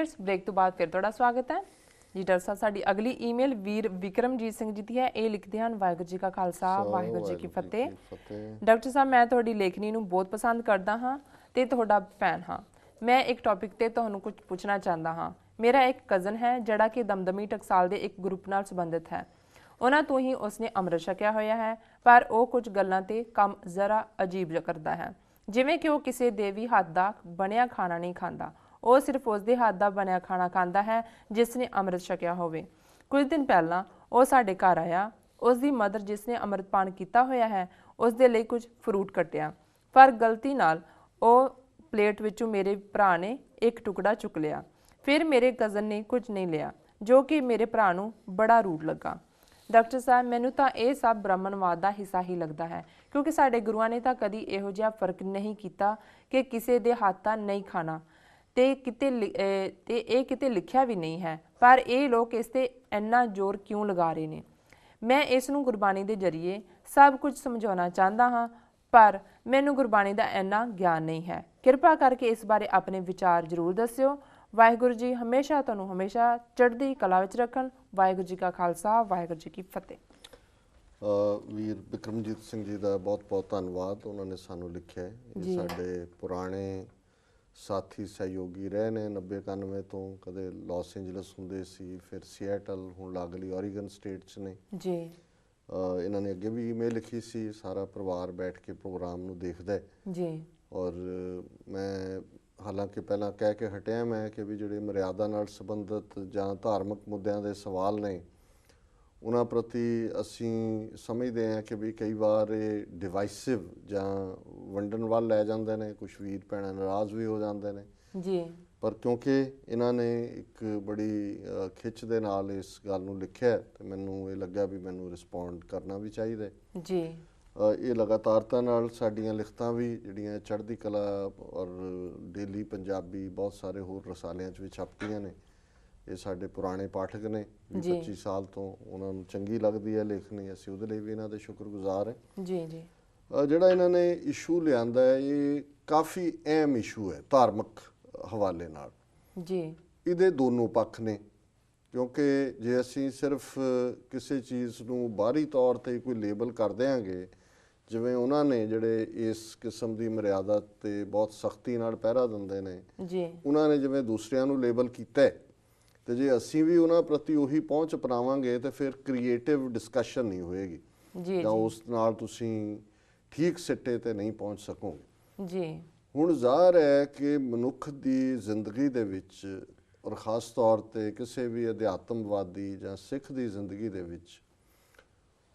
Viewers break ਤੋਂ ਬਾਅਦ ਫਿਰ ਤੁਹਾਡਾ ਸਵਾਗਤ ਹੈ ਜੀ। ਡਾਕਟਰ ਸਾਹਿਬ ਸਾਡੀ ਅਗਲੀ ਈਮੇਲ ਵੀਰ ਵਿਕਰਮਜੀਤ ਸਿੰਘ ਜੀ ਦੀ ਹੈ। ਇਹ ਲਿਖਦੇ ਹਨ, ਵਾਹਿਗੁਰੂ ਜੀ ਕਾ ਖਾਲਸਾ ਵਾਹਿਗੁਰੂ ਜੀ ਕੀ ਫਤਿਹ। ਡਾਕਟਰ ਸਾਹਿਬ ਮੈਂ ਤੁਹਾਡੀ ਲੇਖਣੀ ਨੂੰ ਬਹੁਤ ਪਸੰਦ ਕਰਦਾ ਹਾਂ ਤੇ ਤੁਹਾਡਾ ਫੈਨ ਹਾਂ। ਮੈਂ ਇੱਕ ਟੌਪਿਕ ਤੇ ਤੁਹਾਨੂੰ ਕੁਝ ਪੁੱਛਣਾ ਚਾਹੁੰਦਾ ਹਾਂ। ਮੇਰਾ ਇੱਕ ਕਜ਼ਨ ਹੈ ਜਿਹੜਾ ਕਿ ਦਮਦਮੀ ਟਕਸਾਲ ਦੇ ਇੱਕ ਗਰੁੱਪ ਨਾਲ ਸੰਬੰਧਿਤ ਹੈ। ਉਹਨਾਂ ਤੋਂ ਹੀ ਉਸਨੇ ਅੰਮ੍ਰਿਤ ਛਕਿਆ ਹੋਇਆ ਹੈ, ਪਰ ਉਹ ਕੁਝ ਗੱਲਾਂ ਤੇ ਕੰਮ ਜ਼ਰਾ ਅਜੀਬ ਜਿਹਾ ਕਰਦਾ ਹੈ, ਜਿਵੇਂ ਕਿ ਉਹ ਕਿਸੇ ਦੇ ਵੀ ਹੱਥ ਦਾ ਬਣਿਆ ਖਾਣਾ ਨਹੀਂ ਖਾਂਦਾ। ਉਹ ਸਿਰਫ ਉਸ ਦੇ ਹੱਥ ਦਾ ਬਣਿਆ ਖਾਣਾ ਖਾਂਦਾ ਹੈ ਜਿਸ ਨੇ ਅੰਮ੍ਰਿਤ ਛਕਿਆ ਹੋਵੇ। ਕੁਝ ਦਿਨ ਪਹਿਲਾਂ ਉਹ ਸਾਡੇ ਘਰ ਆਇਆ। ਉਸ ਦੀ ਮਦਰ ਜਿਸ ਨੇ ਅੰਮ੍ਰਿਤਪਾਨ ਕੀਤਾ ਹੋਇਆ ਹੈ ਉਸ ਦੇ ਲਈ ਕੁਝ ਫਰੂਟ ਕੱਟਿਆ, ਪਰ ਗਲਤੀ ਨਾਲ ਉਹ ਪਲੇਟ ਵਿੱਚੋਂ ਮੇਰੇ ਭਰਾ ਨੇ ਇੱਕ ਟੁਕੜਾ ਚੁੱਕ ਲਿਆ। ਫਿਰ ਮੇਰੇ ਕਜ਼ਨ ਨੇ ਕੁਝ ਨਹੀਂ ਲਿਆ, ਜੋ ਕਿ ਮੇਰੇ ਭਰਾ ਨੂੰ ਬੜਾ ਰੂਡ ਲੱਗਾ। ਡਾਕਟਰ ਸਾਹਿਬ ਮੈਨੂੰ ਤਾਂ ਇਹ ਸਭ ਬ੍ਰਾਹਮਣਵਾਦ ਦਾ ਹਿੱਸਾ ਹੀ ਲੱਗਦਾ ਹੈ, ਕਿਉਂਕਿ ਸਾਡੇ ਗੁਰੂਆਂ ਨੇ ਤਾਂ ਕਦੀ ਇਹੋ ਜਿਹਾ ਫਰਕ ਨਹੀਂ ਕੀਤਾ ਕਿ ਕਿਸੇ ਦੇ ਹੱਥ ਦਾ ਨਹੀਂ ਖਾਣਾ ਤੇ ਇਹ ਕਿਤੇ ਲਿਖਿਆ ਵੀ ਨਹੀਂ ਹੈ, ਪਰ ਇਹ ਲੋਕ ਇਸ ਤੇ ਇੰਨਾ ਜ਼ੋਰ ਕਿਉਂ ਲਗਾ ਰਹੇ ਨੇ। ਮੈਂ ਇਸ ਨੂੰ ਗੁਰਬਾਣੀ ਦੇ ਜ਼ਰੀਏ ਸਭ ਕੁਝ ਸਮਝਾਉਣਾ ਚਾਹੁੰਦਾ ਹਾਂ, ਪਰ ਮੈਨੂੰ ਗੁਰਬਾਣੀ ਦਾ ਇੰਨਾ ਗਿਆਨ ਨਹੀਂ ਹੈ। ਕਿਰਪਾ ਕਰਕੇ ਇਸ ਬਾਰੇ ਆਪਣੇ ਵਿਚਾਰ ਜ਼ਰੂਰ ਦੱਸਿਓ। ਵਾਹਿਗੁਰੂ ਜੀ ਹਮੇਸ਼ਾ ਤੁਹਾਨੂੰ ਹਮੇਸ਼ਾ ਚੜ੍ਹਦੀ ਕਲਾ ਵਿੱਚ ਰੱਖਣ। ਵਾਹਿਗੁਰੂ ਜੀ ਕਾ ਖਾਲਸਾ ਵਾਹਿਗੁਰੂ ਜੀ ਕੀ ਫਤਿਹ। ਵੀਰ ਬਿਕਰਮਜੀਤ ਸਿੰਘ ਜੀ ਦਾ ਬਹੁਤ ਬਹੁਤ ਧੰਨਵਾਦ। ਉਹਨਾਂ ਨੇ ਸਾਨੂੰ ਲਿਖਿਆ ਹੈ। ਇਹ ਸਾਡੇ ਪੁਰਾਣੇ ਸਾਥੀ ਸਹਿਯੋਗੀ ਰਹੇ ਨੇ 90-91 ਤੋਂ। ਕਦੇ ਲਾਸ ਏਂਜਲਸ ਹੁੰਦੇ ਸੀ, ਫਿਰ ਸੀਐਟਲ, ਹੁਣ ਲਾਗਲੀ ਓਰੀਗਨ ਸਟੇਟ 'ਚ ਨੇ ਜੀ। ਇਹਨਾਂ ਨੇ ਅੱਗੇ ਵੀ ਈਮੇਲ ਲਿਖੀ ਸੀ। ਸਾਰਾ ਪਰਿਵਾਰ ਬੈਠ ਕੇ ਪ੍ਰੋਗਰਾਮ ਨੂੰ ਦੇਖਦਾ ਜੀ। ਔਰ ਮੈਂ ਹਾਲਾਂਕਿ ਪਹਿਲਾਂ ਕਹਿ ਕੇ ਹਟਿਆ ਮੈਂ ਕਿ ਵੀ ਜਿਹੜੇ ਮਰਿਆਦਾ ਨਾਲ ਸੰਬੰਧਿਤ ਜਾਂ ਧਾਰਮਿਕ ਮੁੱਦਿਆਂ ਦੇ ਸਵਾਲ ਨੇ ਉਹਨਾਂ ਪ੍ਰਤੀ ਅਸੀਂ ਸਮਝਦੇ ਹਾਂ ਕਿ ਵੀ ਕਈ ਵਾਰ ਇਹ ਡਿਵਾਈਸਿਵ ਜਾਂ ਵੰਡਣ ਵੱਲ ਲੈ ਜਾਂਦੇ ਨੇ। ਕੁਛ ਵੀਰ ਭੈਣਾਂ ਨਾਰਾਜ਼ ਵੀ ਹੋ ਜਾਂਦੇ ਨੇ ਜੀ, ਪਰ ਕਿਉਂਕਿ ਇਹਨਾਂ ਨੇ ਇੱਕ ਬੜੀ ਖਿੱਚ ਦੇ ਨਾਲ ਇਸ ਗੱਲ ਨੂੰ ਲਿਖਿਆ ਤੇ ਮੈਨੂੰ ਇਹ ਲੱਗਾ ਵੀ ਮੈਨੂੰ ਰਿਸਪੌਂਡ ਕਰਨਾ ਵੀ ਚਾਹੀਦਾ ਜੀ। ਇਹ ਲਗਾਤਾਰਤਾ ਨਾਲ ਸਾਡੀਆਂ ਲਿਖਤਾਂ ਵੀ ਜਿਹੜੀਆਂ ਚੜ੍ਹਦੀ ਕਲਾ ਔਰ ਡੇਲੀ ਪੰਜਾਬੀ ਬਹੁਤ ਸਾਰੇ ਹੋਰ ਰਸਾਲਿਆਂ 'ਚ ਵੀ ਛਪਦੀਆਂ ਨੇ। ਇਹ ਸਾਡੇ ਪੁਰਾਣੇ ਪਾਠਕ ਨੇ 25 ਸਾਲ ਤੋਂ, ਉਹਨਾਂ ਨੂੰ ਚੰਗੀ ਲੱਗਦੀ ਹੈ ਲੇਖਣੀ। ਅਸੀਂ ਉਹਦੇ ਲਈ ਵੀ ਇਹਨਾਂ ਦੇ ਸ਼ੁਕਰਗੁਜ਼ਾਰ ਹਾਂ ਜੀ ਜੀ। ਜਿਹੜਾ ਇਹਨਾਂ ਨੇ ਇਸ਼ੂ ਲਿਆਂਦਾ ਹੈ ਇਹ ਕਾਫੀ ਅਹਿਮ ਇਸ਼ੂ ਹੈ ਧਾਰਮਿਕ ਹਵਾਲੇ ਨਾਲ ਜੀ। ਇਹਦੇ ਦੋਨੋਂ ਪੱਖ ਨੇ, ਕਿਉਂਕਿ ਜੇ ਅਸੀਂ ਸਿਰਫ ਕਿਸੇ ਚੀਜ਼ ਨੂੰ ਬਾਹਰੀ ਤੌਰ 'ਤੇ ਕੋਈ ਲੇਬਲ ਕਰ ਦਿਆਂਗੇ, ਜਿਵੇਂ ਉਹਨਾਂ ਨੇ ਜਿਹੜੇ ਇਸ ਕਿਸਮ ਦੀ ਮਰਿਆਦਾ 'ਤੇ ਬਹੁਤ ਸਖਤੀ ਨਾਲ ਪਹਿਰਾ ਦਿੰਦੇ ਨੇ ਜੀ, ਉਹਨਾਂ ਨੇ ਜਿਵੇਂ ਦੂਸਰਿਆਂ ਨੂੰ ਲੇਬਲ ਕੀਤਾ ਤੇ ਜੇ ਅਸੀਂ ਵੀ ਉਹਨਾਂ ਪ੍ਰਤੀ ਉਹੀ ਪਹੁੰਚ ਅਪਣਾਵਾਂਗੇ ਤੇ ਫਿਰ ਕ੍ਰੀਏਟਿਵ ਡਿਸਕਸ਼ਨ ਨਹੀਂ ਹੋਏਗੀ ਜਾਂ ਉਸ ਨਾਲ ਤੁਸੀਂ ਠੀਕ ਸਿੱਟੇ ਤੇ ਨਹੀਂ ਪਹੁੰਚ ਸਕੋਗੇ ਜੀ। ਹੁਣ ਜ਼ਾਹਰ ਹੈ ਕਿ ਮਨੁੱਖ ਦੀ ਜ਼ਿੰਦਗੀ ਦੇ ਵਿੱਚ ਔਰ ਖ਼ਾਸ ਤੌਰ 'ਤੇ ਕਿਸੇ ਵੀ ਅਧਿਆਤਮਵਾਦੀ ਜਾਂ ਸਿੱਖ ਦੀ ਜ਼ਿੰਦਗੀ ਦੇ ਵਿੱਚ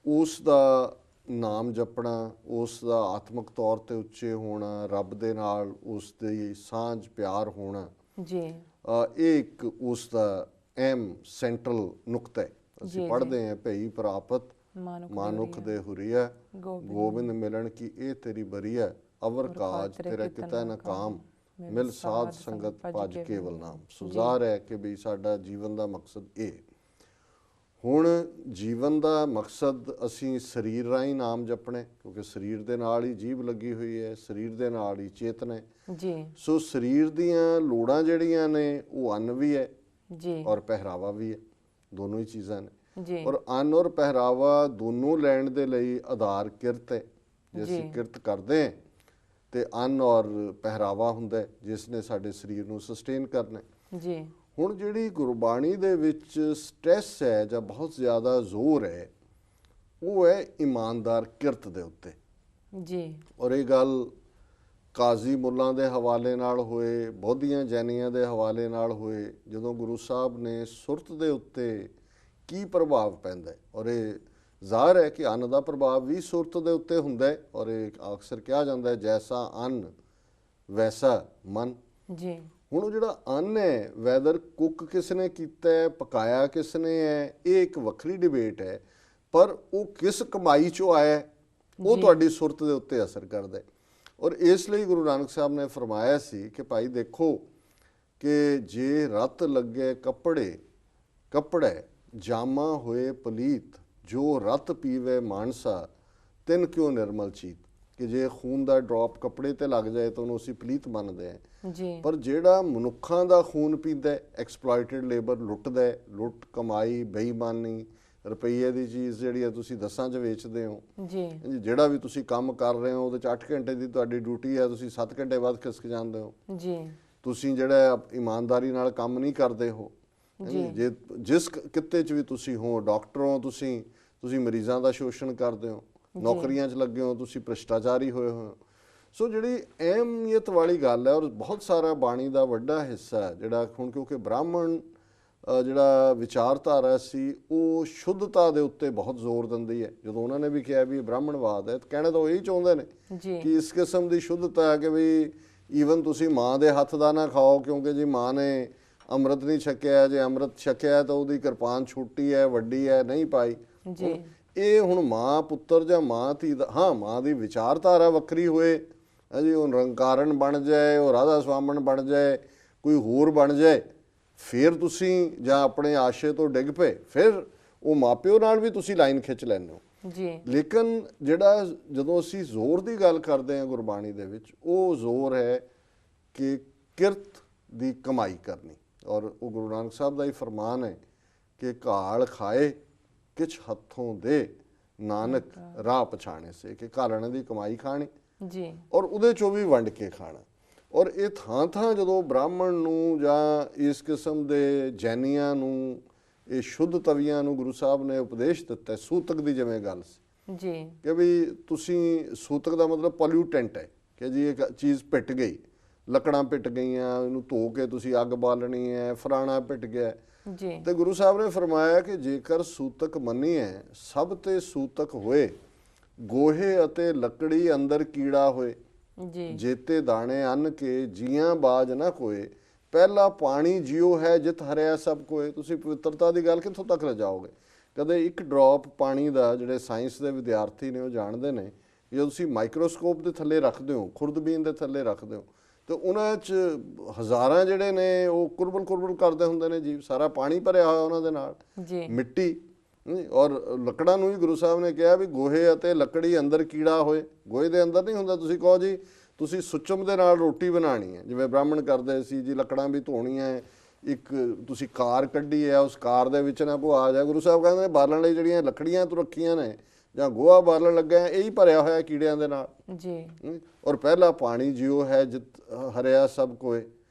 ਉਸ ਦਾ ਨਾਮ ਜਪਣਾ, ਉਸ ਦਾ ਆਤਮਿਕ ਤੌਰ 'ਤੇ ਉੱਚੇ ਹੋਣਾ, ਰੱਬ ਦੇ ਨਾਲ ਉਸ ਦੀ ਸਾਂਝ ਪਿਆਰ ਹੋਣਾ ਜੀ, ਇਹ ਇੱਕ ਉਸ ਦਾ ਅਹਿਮ ਸੈਂਟਰਲ ਨੁਕਤਾ ਹੈ। ਅਸੀਂ ਪੜ੍ਹਦੇ ਹਾਂ ਭਈ ਪ੍ਰਾਪਤ ਮਾਨੁਖ ਦੇ ਹੁਰੀਆ, ਗੋਬਿੰਦ ਮਿਲਣ ਕੀ ਇਹ ਤੇਰੀ ਬਰੀਆ, ਅਵਰ ਕਾਜ ਤੇਰਾ ਕਿਤਾ ਨਾ ਕਾਮ, ਮਿਲ ਸਾਧ ਸੰਗਤ ਭਜ ਕੇਵਲ ਨਾਮ। ਸੋ ਜ਼ਾਹਰ ਹੈ ਕਿ ਵੀ ਸਾਡਾ ਜੀਵਨ ਦਾ ਮਕਸਦ ਇਹ। ਹੁਣ ਜੀਵਨ ਦਾ ਮਕਸਦ ਅਸੀਂ ਸਰੀਰ ਰਾਹੀਂ ਨਾਮ ਜਪਣਾ, ਕਿਉਂਕਿ ਸਰੀਰ ਦੇ ਨਾਲ ਹੀ ਜੀਭ ਲੱਗੀ ਹੋਈ ਹੈ, ਸਰੀਰ ਦੇ ਨਾਲ ਹੀ ਚੇਤਨਾ ਹੈ ਜੀ। ਸੋ ਸਰੀਰ ਦੀਆਂ ਲੋੜਾਂ ਜਿਹੜੀਆਂ ਨੇ ਉਹ ਅੰਨ ਵੀ ਹੈ ਜੀ ਔਰ ਪਹਿਰਾਵਾ ਵੀ ਹੈ, ਦੋਨੋਂ ਹੀ ਚੀਜ਼ਾਂ ਨੇ ਜੀ। ਔਰ ਅੰਨ ਔਰ ਪਹਿਰਾਵਾ ਦੋਨੋਂ ਲੈਣ ਦੇ ਲਈ ਆਧਾਰ ਕਿਰਤ ਹੈ। ਜੇ ਅਸੀਂ ਕਿਰਤ ਕਰਦੇ ਹਾਂ ਤੇ ਅੰਨ ਔਰ ਪਹਿਰਾਵਾ ਹੁੰਦਾ ਜਿਸ ਨੇ ਸਾਡੇ ਸਰੀਰ ਨੂੰ ਸਸਟੇਨ ਕਰਨਾ ਜੀ। ਹੁਣ ਜਿਹੜੀ ਗੁਰਬਾਣੀ ਦੇ ਵਿੱਚ ਸਟ੍ਰੈਸ ਹੈ ਜਾਂ ਬਹੁਤ ਜ਼ਿਆਦਾ ਜ਼ੋਰ ਹੈ ਉਹ ਹੈ ਇਮਾਨਦਾਰ ਕਿਰਤ ਦੇ ਉੱਤੇ ਜੀ। ਔਰ ਇਹ ਗੱਲ ਕਾਜ਼ੀ ਮੁੱਲਾਂ ਦੇ ਹਵਾਲੇ ਨਾਲ ਹੋਏ, ਬੋਧੀਆਂ ਜੈਨੀਆਂ ਦੇ ਹਵਾਲੇ ਨਾਲ ਹੋਏ, ਜਦੋਂ ਗੁਰੂ ਸਾਹਿਬ ਨੇ ਸੁਰਤ ਦੇ ਉੱਤੇ ਕੀ ਪ੍ਰਭਾਵ ਪੈਂਦਾ, ਔਰ ਇਹ ਜ਼ਾਹਰ ਹੈ ਕਿ ਅੰਨ ਦਾ ਪ੍ਰਭਾਵ ਵੀ ਸੁਰਤ ਦੇ ਉੱਤੇ ਹੁੰਦਾ ਹੈ। ਔਰ ਇਹ ਅਕਸਰ ਕਿਹਾ ਜਾਂਦਾ ਹੈ ਜੈਸਾ ਅੰਨ ਵੈਸਾ ਮਨ ਜੀ। ਹੁਣ ਉਹ ਜਿਹੜਾ ਅੰਨ ਹੈ, ਵੈਦਰ ਕੁੱਕ ਕਿਸ ਨੇ ਕੀਤਾ ਹੈ, ਪਕਾਇਆ ਕਿਸ ਨੇ ਹੈ, ਇਹ ਇੱਕ ਵੱਖਰੀ ਡਿਬੇਟ ਹੈ, ਪਰ ਉਹ ਕਿਸ ਕਮਾਈ 'ਚੋਂ ਆਇਆ ਉਹ ਤੁਹਾਡੀ ਸੁਰਤ ਦੇ ਉੱਤੇ ਅਸਰ ਕਰਦਾ ਹੈ। ਔਰ ਇਸ ਲਈ ਗੁਰੂ ਨਾਨਕ ਸਾਹਿਬ ਨੇ ਫਰਮਾਇਆ ਸੀ ਕਿ ਭਾਈ ਦੇਖੋ ਕਿ ਜੇ ਰਤ ਲੱਗੇ ਕੱਪੜੇ ਜਾਮਾ ਹੋਏ ਪਲੀਤ, ਜੋ ਰਤ ਪੀਵੇ ਮਾਨਸਾ ਤਿਨ ਕਿਉਂ ਨਿਰਮਲ ਚੀਤ। ਕਿ ਜੇ ਖੂਨ ਦਾ ਡ੍ਰੌਪ ਕੱਪੜੇ ਤੇ ਲੱਗ ਜਾਏ ਤਾਂ ਉਹਨੂੰ ਅਸੀਂ ਪਲੀਤ ਮੰਨਦੇ ਹਾਂ ਜੀ। ਪਰ ਜਿਹੜਾ ਮਨੁੱਖਾਂ ਦਾ ਖੂਨ ਪੀਂਦਾ, ਐਕਸਪਲੋਇਟਡ ਲੇਬਰ, ਲੁੱਟਦਾ, ਲੁੱਟ ਕਮਾਈ, ਬੇਈਮਾਨੀ, ਰੁਪਈਏ ਦੀ ਚੀਜ਼ ਜਿਹੜੀ ਹੈ ਤੁਸੀਂ 10 'ਚ ਵੇਚਦੇ ਹੋ ਜੀ। ਜਿਹੜਾ ਵੀ ਤੁਸੀਂ ਕੰਮ ਕਰ ਰਹੇ ਹੋ ਉਹਦੇ 'ਚ 8 ਘੰਟੇ ਦੀ ਤੁਹਾਡੀ ਡਿਊਟੀ ਹੈ, ਤੁਸੀਂ 7 ਘੰਟੇ ਬਾਅਦ ਖਿਸਕ ਜਾਂਦੇ ਹੋ ਜੀ। ਤੁਸੀਂ ਜਿਹੜਾ ਇਮਾਨਦਾਰੀ ਨਾਲ ਕੰਮ ਨਹੀਂ ਕਰਦੇ ਹੋ ਜੇ ਜਿਸ ਕਿੱਤੇ 'ਚ ਵੀ ਤੁਸੀਂ ਹੋ, ਡਾਕਟਰ ਹੋ ਤੁਸੀਂ ਮਰੀਜ਼ਾਂ ਦਾ ਸ਼ੋਸ਼ਣ ਕਰਦੇ ਹੋ, ਨੌਕਰੀਆਂ 'ਚ ਲੱਗੇ ਹੋ ਤੁਸੀਂ ਭ੍ਰਿਸ਼ਟਾਚਾਰੀ ਹੋਏ ਹੋ। ਸੋ ਜਿਹੜੀ ਅਹਿਮੀਅਤ ਵਾਲੀ ਗੱਲ ਹੈ ਔਰ ਬਹੁਤ ਸਾਰਾ ਬਾਣੀ ਦਾ ਵੱਡਾ ਹਿੱਸਾ ਜਿਹੜਾ ਹੁਣ ਕਿਉਂਕਿ ਬ੍ਰਾਹਮਣ ਜਿਹੜਾ ਵਿਚਾਰਧਾਰਾ ਸੀ ਉਹ ਸ਼ੁੱਧਤਾ ਦੇ ਉੱਤੇ ਬਹੁਤ ਜ਼ੋਰ ਦਿੰਦੀ ਹੈ। ਜਦੋਂ ਉਹਨਾਂ ਨੇ ਵੀ ਕਿਹਾ ਵੀ ਇਹ ਬ੍ਰਾਹਮਣਵਾਦ ਹੈ ਤਾਂ ਕਹਿਣਾ ਤਾਂ ਉਹ ਇਹੀ ਚਾਹੁੰਦੇ ਨੇ ਕਿ ਇਸ ਕਿਸਮ ਦੀ ਸ਼ੁੱਧਤਾ ਹੈ ਕਿ ਵੀ ਈਵਨ ਤੁਸੀਂ ਮਾਂ ਦੇ ਹੱਥ ਦਾ ਨਾ ਖਾਓ ਕਿਉਂਕਿ ਜੀ ਮਾਂ ਨੇ ਅੰਮ੍ਰਿਤ ਨਹੀਂ ਛਕਿਆ, ਜੇ ਅੰਮ੍ਰਿਤ ਛਕਿਆ ਤਾਂ ਉਹਦੀ ਕਿਰਪਾਨ ਛੋਟੀ ਹੈ, ਵੱਡੀ ਹੈ, ਨਹੀਂ ਪਾਈ। ਇਹ ਹੁਣ ਮਾਂ ਪੁੱਤਰ ਜਾਂ ਮਾਂ ਧੀ ਦਾ, ਹਾਂ ਮਾਂ ਦੀ ਵਿਚਾਰਧਾਰਾ ਵੱਖਰੀ ਹੋਏ ਜੀ, ਉਹ ਨਿਰੰਕਾਰਨ ਬਣ ਜਾਏ, ਉਹ ਰਾਧਾ ਸਵਾਮਣ ਬਣ ਜਾਏ, ਕੋਈ ਹੋਰ ਬਣ ਜਾਏ, ਫਿਰ ਤੁਸੀਂ ਜਾਂ ਆਪਣੇ ਆਸ਼ੇ ਤੋਂ ਡਿੱਗ ਪਏ ਫਿਰ ਉਹ ਮਾਪਿਓ ਨਾਲ ਵੀ ਤੁਸੀਂ ਲਾਈਨ ਖਿੱਚ ਲੈਂਦੇ ਹੋ ਜੀ। ਲੇਕਿਨ ਜਿਹੜਾ ਜਦੋਂ ਅਸੀਂ ਜ਼ੋਰ ਦੀ ਗੱਲ ਕਰਦੇ ਹਾਂ ਗੁਰਬਾਣੀ ਦੇ ਵਿੱਚ, ਉਹ ਜ਼ੋਰ ਹੈ ਕਿ ਕਿਰਤ ਦੀ ਕਮਾਈ ਕਰਨੀ। ਔਰ ਉਹ ਗੁਰੂ ਨਾਨਕ ਸਾਹਿਬ ਦਾ ਹੀ ਫਰਮਾਨ ਹੈ ਕਿ ਘਾਲ ਖਾਏ ਕਿਛ ਹੱਥੋਂ ਦੇ, ਨਾਨਕ ਰਾਹ ਪਛਾਣੇ ਸੇ, ਕਿ ਘਾਲਣ ਦੀ ਕਮਾਈ ਖਾਣੀ ਜੀ ਔਰ ਉਹਦੇ ਚੋਂ ਵੀ ਵੰਡ ਕੇ ਖਾਣਾ। ਔਰ ਇਹ ਥਾਂ ਥਾਂ ਜਦੋਂ ਬ੍ਰਾਹਮਣ ਨੂੰ ਜਾਂ ਇਸ ਕਿਸਮ ਦੇ ਜੈਨੀਆਂ ਨੂੰ, ਇਹ ਸ਼ੁੱਧ ਤਵੀਆਂ ਨੂੰ ਗੁਰੂ ਸਾਹਿਬ ਨੇ ਉਪਦੇਸ਼ ਦਿੱਤਾ, ਸੂਤਕ ਦੀ ਜਿਵੇਂ ਗੱਲ ਸੀ ਜੀ ਕਿ ਵੀ ਤੁਸੀਂ, ਸੂਤਕ ਦਾ ਮਤਲਬ ਪੋਲਿਊਟੈਂਟ ਹੈ ਕਿ ਜੀ ਇੱਕ ਚੀਜ਼ ਪਿੱਟ ਗਈ, ਲੱਕੜਾਂ ਪਿੱਟ ਗਈਆਂ, ਇਹਨੂੰ ਧੋ ਕੇ ਤੁਸੀਂ ਅੱਗ ਬਾਲਣੀ ਹੈ, ਫਰਾਣਾ ਪਿੱਟ ਗਿਆ ਜੀ। ਤੇ ਗੁਰੂ ਸਾਹਿਬ ਨੇ ਫਰਮਾਇਆ ਕਿ ਜੇਕਰ ਸੂਤਕ ਮੰਨੀਏ ਸਭ ਤੇ ਸੂਤਕ ਹੋਏ, ਗੋਹੇ ਅਤੇ ਲੱਕੜੀ ਅੰਦਰ ਕੀੜਾ ਹੋਏ, ਜੇਤੇ ਦਾਣੇ ਅੰਨ ਕੇ ਜੀਆਂ ਬਾਜ ਨਾ ਕੋਏ, ਪਹਿਲਾ ਪਾਣੀ ਜਿਉ ਹੈ ਜਿਤ ਹਰਿਆ ਸਭ ਕੋਏ। ਤੁਸੀਂ ਪਵਿੱਤਰਤਾ ਦੀ ਗੱਲ ਕਿੱਥੋਂ ਤੱਕ ਰਜਾਓਗੇ? ਕਦੇ ਇੱਕ ਡ੍ਰੌਪ ਪਾਣੀ ਦਾ, ਜਿਹੜੇ ਸਾਇੰਸ ਦੇ ਵਿਦਿਆਰਥੀ ਨੇ ਉਹ ਜਾਣਦੇ ਨੇ, ਜਦੋਂ ਤੁਸੀਂ ਮਾਈਕਰੋਸਕੋਪ ਦੇ ਥੱਲੇ ਰੱਖਦੇ ਹੋ, ਖੁਰਦਬੀਨ ਦੇ ਥੱਲੇ ਰੱਖਦੇ ਹੋ, ਤੇ ਉਹਨਾਂ 'ਚ ਹਜ਼ਾਰਾਂ ਜਿਹੜੇ ਨੇ ਉਹ ਕੁਰਬਲ ਕੁਰਬਲ ਕਰਦੇ ਹੁੰਦੇ ਨੇ ਜੀਵ, ਸਾਰਾ ਪਾਣੀ ਭਰਿਆ ਹੋਇਆ ਉਹਨਾਂ ਦੇ ਨਾਲ, ਮਿੱਟੀ। ਔਰ ਲੱਕੜਾਂ ਨੂੰ ਵੀ ਗੁਰੂ ਸਾਹਿਬ ਨੇ ਕਿਹਾ ਵੀ ਗੋਹੇ ਅਤੇ ਲੱਕੜੀ ਅੰਦਰ ਕੀੜਾ ਹੋਏ, ਗੋਹੇ ਦੇ ਅੰਦਰ ਨਹੀਂ ਹੁੰਦਾ। ਤੁਸੀਂ ਕਹੋ ਜੀ ਤੁਸੀਂ ਸੁਚਮ ਦੇ ਨਾਲ ਰੋਟੀ ਬਣਾਉਣੀ ਹੈ, ਜਿਵੇਂ ਬ੍ਰਾਹਮਣ ਕਰਦੇ ਸੀ ਜੀ, ਲੱਕੜਾਂ ਵੀ ਧੋਣੀਆਂ ਹੈ, ਇੱਕ ਤੁਸੀਂ ਕਾਰ ਕੱਢੀ ਹੈ, ਉਸ ਕਾਰ ਦੇ ਵਿੱਚ ਨਾ ਕੋ ਆ ਜਾ, ਗੁਰੂ ਸਾਹਿਬ ਕਹਿੰਦੇ ਨੇ ਬਾਲਣ ਲਈ ਜਿਹੜੀਆਂ ਲੱਕੜੀਆਂ ਤੂੰ ਰੱਖੀਆਂ ਨੇ ਜਾਂ ਗੋਹਾ ਬਾਲਣ ਲੱਗਾ ਇਹੀ ਭਰਿਆ ਹੋਇਆ ਕੀੜਿਆਂ ਦੇ ਨਾਲ ਜੀ। ਔਰ ਪਹਿਲਾ ਪਾਣੀ ਜਿਉ ਹੈ ਜਿਤ ਹਰਿਆ ਸਭ ਕੋਏ,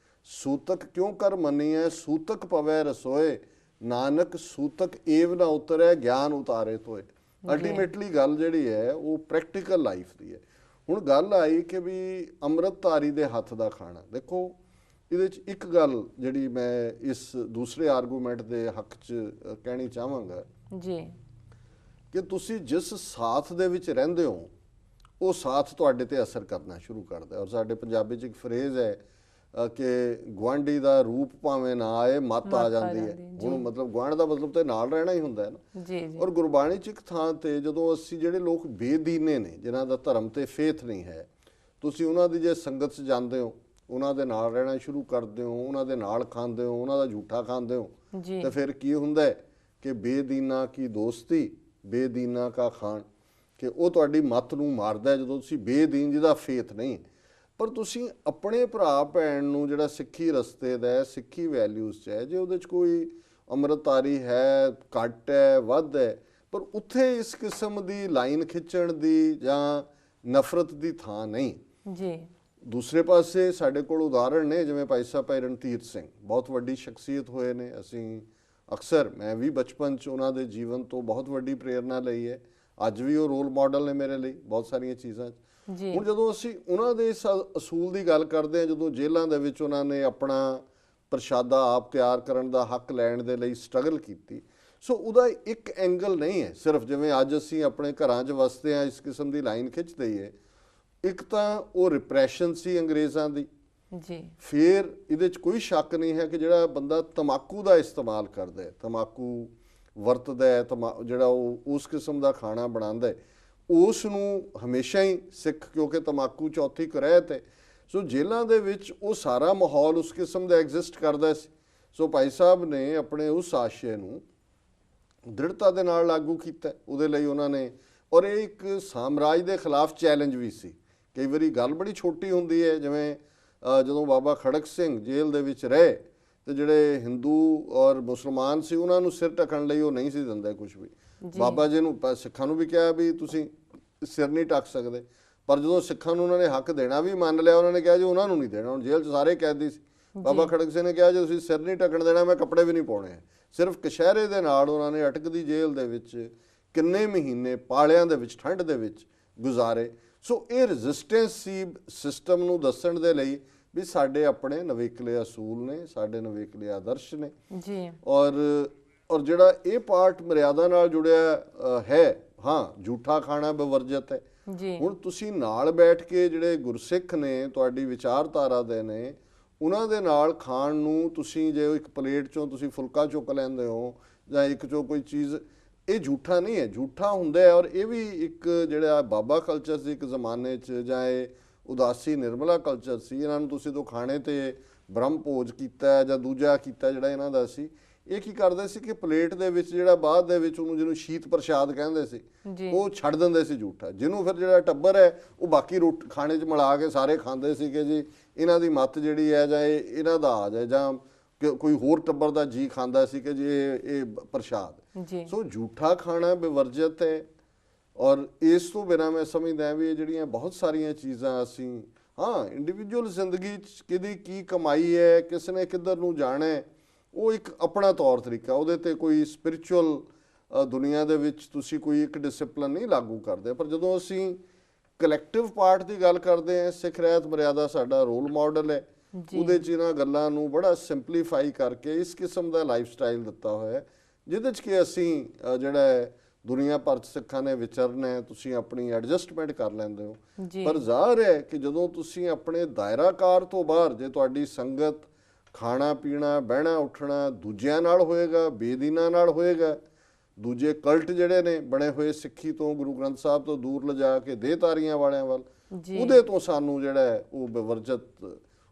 ਸੂਤਕ ਕਿਉਂ ਕਰ ਮੰਨੀਐ, ਸੂਤਕ ਪਵੈ ਰਸੋਏ, ਨਾਨਕ ਸੂਤਕ ਏਵ ਨਾ ਉਤਰੈ, ਗਿਆਨ ਉਤਾਰੇ ਤੋਏ। ਅਲਟੀਮੇਟਲੀ ਗੱਲ ਜਿਹੜੀ ਹੈ ਉਹ ਪ੍ਰੈਕਟੀਕਲ ਲਾਈਫ ਦੀ ਹੈ। ਹੁਣ ਗੱਲ ਆਈ ਕਿ ਵੀ ਅੰਮ੍ਰਿਤਧਾਰੀ ਦੇ ਹੱਥ ਦਾ ਖਾਣਾ। ਦੇਖੋ ਇਹਦੇ 'ਚ ਇੱਕ ਗੱਲ ਜਿਹੜੀ ਮੈਂ ਇਸ ਦੂਸਰੇ ਆਰਗੂਮੈਂਟ ਦੇ ਹੱਕ 'ਚ ਕਹਿਣੀ ਚਾਹਾਂਗਾ ਜੀ ਕਿ ਤੁਸੀਂ ਜਿਸ ਸਾਥ ਦੇ ਵਿੱਚ ਰਹਿੰਦੇ ਹੋ ਉਹ ਸਾਥ ਤੁਹਾਡੇ ਤੇ ਅਸਰ ਕਰਨਾ ਸ਼ੁਰੂ ਕਰਦਾ। ਔਰ ਸਾਡੇ ਪੰਜਾਬੀ 'ਚ ਇੱਕ ਫਰੇਜ਼ ਹੈ ਕਿ ਗੁਆਂਢੀ ਦਾ ਰੂਪ ਭਾਵੇਂ ਨਾ ਆਏ ਮੱਤ ਆ ਜਾਂਦੀ ਹੈ। ਹੁਣ ਮਤਲਬ ਗੁਆਂਢ ਦਾ ਮਤਲਬ ਤੇ ਨਾਲ ਰਹਿਣਾ ਹੀ ਹੁੰਦਾ ਹੈ ਨਾ। ਔਰ ਗੁਰਬਾਣੀ 'ਚ ਇੱਕ ਥਾਂ ਤੇ ਜਦੋਂ ਅਸੀਂ ਜਿਹੜੇ ਲੋਕ ਬੇਦੀਨੇ ਨੇ, ਜਿਨ੍ਹਾਂ ਦਾ ਧਰਮ ਤੇ ਫੇਥ ਨਹੀਂ ਹੈ, ਤੁਸੀਂ ਉਹਨਾਂ ਦੀ ਜੇ ਸੰਗਤ 'ਚ ਜਾਂਦੇ ਹੋ, ਉਹਨਾਂ ਦੇ ਨਾਲ ਰਹਿਣਾ ਸ਼ੁਰੂ ਕਰਦੇ ਹੋ, ਉਹਨਾਂ ਦੇ ਨਾਲ ਖਾਂਦੇ ਹੋ, ਉਹਨਾਂ ਦਾ ਝੂਠਾ ਖਾਂਦੇ ਹੋ, ਤੇ ਫਿਰ ਕੀ ਹੁੰਦਾ ਹੈ ਕਿ ਬੇਦੀਨਾ ਕੀ ਦੋਸਤੀ ਬੇਦੀਨਾ ਕਾ ਖਾਣ, ਕਿ ਉਹ ਤੁਹਾਡੀ ਮੱਤ ਨੂੰ ਮਾਰਦਾ ਜਦੋਂ ਤੁਸੀਂ ਬੇਦੀਨ, ਜਿਹਦਾ ਫੇਥ ਨਹੀਂ। ਪਰ ਤੁਸੀਂ ਆਪਣੇ ਭਰਾ ਭੈਣ ਨੂੰ ਜਿਹੜਾ ਸਿੱਖੀ ਰਸਤੇ ਦਾ, ਸਿੱਖੀ ਵੈਲਿਊਜ਼ 'ਚ ਹੈ, ਜੇ ਉਹਦੇ 'ਚ ਕੋਈ ਅੰਮ੍ਰਿਤਧਾਰੀ ਹੈ, ਘੱਟ ਹੈ, ਵੱਧ ਹੈ, ਪਰ ਉੱਥੇ ਇਸ ਕਿਸਮ ਦੀ ਲਾਈਨ ਖਿੱਚਣ ਦੀ ਜਾਂ ਨਫ਼ਰਤ ਦੀ ਥਾਂ ਨਹੀਂ ਜੀ। ਦੂਸਰੇ ਪਾਸੇ ਸਾਡੇ ਕੋਲ ਉਦਾਹਰਣ ਨੇ, ਜਿਵੇਂ ਭਾਈ ਸਾਹਿਬ ਭਾਈ ਰਣਧੀਰ ਸਿੰਘ ਬਹੁਤ ਵੱਡੀ ਸ਼ਖਸੀਅਤ ਹੋਏ ਨੇ। ਅਸੀਂ ਅਕਸਰ, ਮੈਂ ਵੀ ਬਚਪਨ 'ਚ ਉਹਨਾਂ ਦੇ ਜੀਵਨ ਤੋਂ ਬਹੁਤ ਵੱਡੀ ਪ੍ਰੇਰਨਾ ਲਈ ਹੈ। ਅੱਜ ਵੀ ਉਹ ਰੋਲ ਮਾਡਲ ਨੇ ਮੇਰੇ ਲਈ ਬਹੁਤ ਸਾਰੀਆਂ ਚੀਜ਼ਾਂ 'ਚ। ਹੁਣ ਜਦੋਂ ਅਸੀਂ ਉਹਨਾਂ ਦੇ ਇਸ ਅਸੂਲ ਦੀ ਗੱਲ ਕਰਦੇ ਹਾਂ, ਜਦੋਂ ਜੇਲ੍ਹਾਂ ਦੇ ਵਿੱਚ ਉਹਨਾਂ ਨੇ ਆਪਣਾ ਪ੍ਰਸ਼ਾਦਾ ਆਪ ਤਿਆਰ ਕਰਨ ਦਾ ਹੱਕ ਲੈਣ ਦੇ ਲਈ ਸਟਰਗਲ ਕੀਤੀ, ਸੋ ਉਹਦਾ ਇੱਕ ਐਂਗਲ ਨਹੀਂ ਹੈ ਸਿਰਫ ਜਿਵੇਂ ਅੱਜ ਅਸੀਂ ਆਪਣੇ ਘਰਾਂ 'ਚ ਵਸਦੇ ਹਾਂ ਇਸ ਕਿਸਮ ਦੀ ਲਾਈਨ ਖਿੱਚ ਦਈਏ। ਇੱਕ ਤਾਂ ਉਹ ਰਿਪਰੈਸ਼ਨ ਸੀ ਅੰਗਰੇਜ਼ਾਂ ਦੀ ਜੀ। ਫਿਰ ਇਹਦੇ 'ਚ ਕੋਈ ਸ਼ੱਕ ਨਹੀਂ ਹੈ ਕਿ ਜਿਹੜਾ ਬੰਦਾ ਤੰਬਾਕੂ ਦਾ ਇਸਤੇਮਾਲ ਕਰਦਾ ਹੈ, ਤੰਬਾਕੂ ਵਰਤਦਾ ਹੈ, ਜਿਹੜਾ ਉਹ ਉਸ ਕਿਸਮ ਦਾ ਖਾਣਾ ਬਣਾਉਂਦਾ ਹੈ, ਉਸ ਨੂੰ ਹਮੇਸ਼ਾ ਹੀ ਸਿੱਖ, ਕਿਉਂਕਿ ਤੰਬਾਕੂ ਚੌਥੀ ਕਰਹਿਤ ਹੈ, ਸੋ ਜੇਲ੍ਹਾਂ ਦੇ ਵਿੱਚ ਉਹ ਸਾਰਾ ਮਾਹੌਲ ਉਸ ਕਿਸਮ ਦਾ ਐਗਜ਼ਿਸਟ ਕਰਦਾ ਸੀ। ਸੋ ਭਾਈ ਸਾਹਿਬ ਨੇ ਆਪਣੇ ਉਸ ਆਸ਼ੇ ਨੂੰ ਦ੍ਰਿੜਤਾ ਦੇ ਨਾਲ ਲਾਗੂ ਕੀਤਾ। ਉਹਦੇ ਲਈ ਉਹਨਾਂ ਨੇ, ਔਰ ਇਹ ਇੱਕ ਸਾਮਰਾਜ ਦੇ ਖਿਲਾਫ ਚੈਲੰਜ ਵੀ ਸੀ ਕਈ ਵਾਰੀ ਗੱਲ ਬੜੀ ਛੋਟੀ ਹੁੰਦੀ ਹੈ, ਜਿਵੇਂ ਜਦੋਂ ਬਾਬਾ ਖੜਕ ਸਿੰਘ ਜੇਲ੍ਹ ਦੇ ਵਿੱਚ ਰਹੇ ਤੇ ਜਿਹੜੇ ਹਿੰਦੂ ਔਰ ਮੁਸਲਮਾਨ ਸੀ ਉਹਨਾਂ ਨੂੰ ਸਿਰ ਢੱਕਣ ਲਈ ਉਹ ਨਹੀਂ ਸੀ ਦਿੰਦੇ ਕੁਝ ਵੀ। ਬਾਬਾ ਜੀ ਨੂੰ ਸਿੱਖਾਂ ਨੂੰ ਵੀ ਕਿਹਾ ਵੀ ਤੁਸੀਂ ਸਿਰ ਨਹੀਂ ਢੱਕ ਸਕਦੇ, ਪਰ ਜਦੋਂ ਸਿੱਖਾਂ ਨੂੰ ਉਹਨਾਂ ਨੇ ਹੱਕ ਦੇਣਾ ਵੀ ਮੰਨ ਲਿਆ, ਉਹਨਾਂ ਨੇ ਕਿਹਾ ਜੀ ਉਹਨਾਂ ਨੂੰ ਨਹੀਂ ਦੇਣਾ। ਹੁਣ ਜੇਲ੍ਹ 'ਚ ਸਾਰੇ ਕੈਦੀ ਸੀ, ਬਾਬਾ ਖੜਕ ਸਿੰਘ ਨੇ ਕਿਹਾ ਜੇ ਤੁਸੀਂ ਸਿਰ ਨਹੀਂ ਢੱਕਣ ਦੇਣਾ ਮੈਂ ਕੱਪੜੇ ਵੀ ਨਹੀਂ ਪਾਉਣੇ। ਸਿਰਫ ਕਸ਼ਹਿਰੇ ਦੇ ਨਾਲ ਉਹਨਾਂ ਨੇ ਅਟਕਦੀ ਜੇਲ੍ਹ ਦੇ ਵਿੱਚ ਕਿੰਨੇ ਮਹੀਨੇ ਪਾਲਿਆਂ ਦੇ ਵਿੱਚ ਠੰਡ ਦੇ ਵਿੱਚ ਗੁਜ਼ਾਰੇ। ਸੋ ਇਹ ਰੈਜ਼ਿਸਟੈਂਸ ਸੀ ਸਿਸਟਮ ਨੂੰ ਦੱਸਣ ਦੇ ਲਈ ਵੀ ਸਾਡੇ ਆਪਣੇ ਨਵੇਕਲੇ ਅਸੂਲ ਨੇ, ਸਾਡੇ ਨਵੇਕਲੇ ਆਦਰਸ਼ ਨੇ ਜੀ। ਔਰ ਜਿਹੜਾ ਇਹ ਪਾਰਟ ਮਰਿਆਦਾ ਨਾਲ ਜੁੜਿਆ ਹੈ, ਹਾਂ ਝੂਠਾ ਖਾਣਾ ਬਵਰਜਤ ਹੈ ਜੀ। ਹੁਣ ਤੁਸੀਂ ਨਾਲ ਬੈਠ ਕੇ ਜਿਹੜੇ ਗੁਰਸਿੱਖ ਨੇ ਤੁਹਾਡੀ ਵਿਚਾਰਧਾਰਾ ਦੇ ਨੇ ਉਹਨਾਂ ਦੇ ਨਾਲ ਖਾਣ ਨੂੰ ਤੁਸੀਂ ਜੇ ਇੱਕ ਪਲੇਟ ਚੋਂ ਤੁਸੀਂ ਫੁਲਕਾ ਚੁੱਕ ਲੈਂਦੇ ਹੋ ਜਾਂ ਇੱਕ ਚੋਂ ਕੋਈ ਚੀਜ਼, ਇਹ ਝੂਠਾ ਨਹੀਂ ਹੈ, ਝੂਠਾ ਹੁੰਦਾ ਹੈ। ਔਰ ਇਹ ਵੀ ਇੱਕ ਜਿਹੜਾ ਬਾਬਾ ਕਲਚਰ ਸੀ ਇੱਕ ਜ਼ਮਾਨੇ 'ਚ, ਜਾਂ ਇਹ ਉਦਾਸੀ ਨਿਰਮਲਾ ਕਲਚਰ ਸੀ, ਇਹਨਾਂ ਨੂੰ ਤੁਸੀਂ ਤੋਂ ਖਾਣੇ ਤੇ ਬ੍ਰਹਮ ਭੋਜ ਕੀਤਾ ਜਾਂ ਦੂਜਾ ਕੀਤਾ ਜਿਹੜਾ ਇਹਨਾਂ ਦਾ ਸੀ, ਇਹ ਕੀ ਕਰਦੇ ਸੀ ਕਿ ਪਲੇਟ ਦੇ ਵਿੱਚ ਜਿਹੜਾ ਬਾਅਦ ਦੇ ਵਿੱਚ ਉਹਨੂੰ ਜਿਹਨੂੰ ਸ਼ੀਤ ਪ੍ਰਸ਼ਾਦ ਕਹਿੰਦੇ ਸੀ ਉਹ ਛੱਡ ਦਿੰਦੇ ਸੀ ਝੂਠਾ, ਜਿਹਨੂੰ ਫਿਰ ਜਿਹੜਾ ਟੱਬਰ ਹੈ ਉਹ ਬਾਕੀ ਖਾਣੇ 'ਚ ਮਿਲਾ ਕੇ ਸਾਰੇ ਖਾਂਦੇ ਸੀ ਕਿ ਜੀ ਇਹਨਾਂ ਦੀ ਮੱਤ ਜਿਹੜੀ ਹੈ ਜਾਂ ਇਹਨਾਂ ਦਾ ਆ ਜਾਏ, ਜਾਂ ਕੋਈ ਹੋਰ ਟੱਬਰ ਦਾ ਜੀ ਖਾਂਦਾ ਸੀ ਕਿ ਜੀ ਇਹ ਪ੍ਰਸ਼ਾਦ। ਸੋ ਝੂਠਾ ਖਾਣਾ ਬੇਵਰਜਤ ਹੈ। ਔਰ ਇਸ ਤੋਂ ਬਿਨਾਂ ਮੈਂ ਸਮਝਦਾ ਵੀ ਇਹ ਜਿਹੜੀਆਂ ਬਹੁਤ ਸਾਰੀਆਂ ਚੀਜ਼ਾਂ ਅਸੀਂ ਹਾਂ ਇੰਡੀਵਿਜੂਅਲ ਜ਼ਿੰਦਗੀ 'ਚ ਕਿਹਦੀ ਕੀ ਕਮਾਈ ਹੈ, ਕਿਸ ਨੇ ਕਿੱਧਰ ਨੂੰ ਜਾਣਾ ਹੈ, ਉਹ ਇੱਕ ਆਪਣਾ ਤੌਰ ਤਰੀਕਾ, ਉਹਦੇ 'ਤੇ ਕੋਈ ਸਪਿਰਿਚੁਅਲ ਦੁਨੀਆ ਦੇ ਵਿੱਚ ਤੁਸੀਂ ਕੋਈ ਇੱਕ ਡਿਸਿਪਲਿਨ ਨਹੀਂ ਲਾਗੂ ਕਰਦੇ। ਪਰ ਜਦੋਂ ਅਸੀਂ ਕਲੈਕਟਿਵ ਪਾਰਟ ਦੀ ਗੱਲ ਕਰਦੇ ਹਾਂ, ਸਿੱਖ ਰਹਿਤ ਮਰਿਆਦਾ ਸਾਡਾ ਰੋਲ ਮਾਡਲ ਹੈ, ਉਹਦੇ 'ਚ ਇਹਨਾਂ ਗੱਲਾਂ ਨੂੰ ਬੜਾ ਸਿੰਪਲੀਫਾਈ ਕਰਕੇ ਇਸ ਕਿਸਮ ਦਾ ਲਾਈਫ ਸਟਾਈਲ ਦਿੱਤਾ ਹੋਇਆ ਜਿਹਦੇ 'ਚ ਕਿ ਅਸੀਂ ਜਿਹੜਾ ਦੁਨੀਆ ਭਰ 'ਚ ਸਿੱਖਾਂ ਨੇ ਵਿਚਰਨਾ ਹੈ, ਤੁਸੀਂ ਆਪਣੀ ਐਡਜਸਟਮੈਂਟ ਕਰ ਲੈਂਦੇ ਹੋ। ਪਰ ਜ਼ਾਹਰ ਹੈ ਕਿ ਜਦੋਂ ਤੁਸੀਂ ਆਪਣੇ ਦਾਇਰਾਕਾਰ ਤੋਂ ਬਾਹਰ, ਜੇ ਤੁਹਾਡੀ ਸੰਗਤ ਖਾਣਾ ਪੀਣਾ ਬਹਿਣਾ ਉੱਠਣਾ ਦੂਜਿਆਂ ਨਾਲ ਹੋਏਗਾ, ਬੇਦੀਨਾਂ ਨਾਲ ਹੋਏਗਾ, ਦੂਜੇ ਕਲਟ ਜਿਹੜੇ ਨੇ ਬਣੇ ਹੋਏ ਸਿੱਖੀ ਤੋਂ ਗੁਰੂ ਗ੍ਰੰਥ ਸਾਹਿਬ ਤੋਂ ਦੂਰ ਲਿਜਾ ਕੇ ਦੇਹਧਾਰੀਆਂ ਵਾਲਿਆਂ ਵੱਲ, ਉਹਦੇ ਤੋਂ ਸਾਨੂੰ ਜਿਹੜਾ ਉਹ ਬੇਵਰਜਤ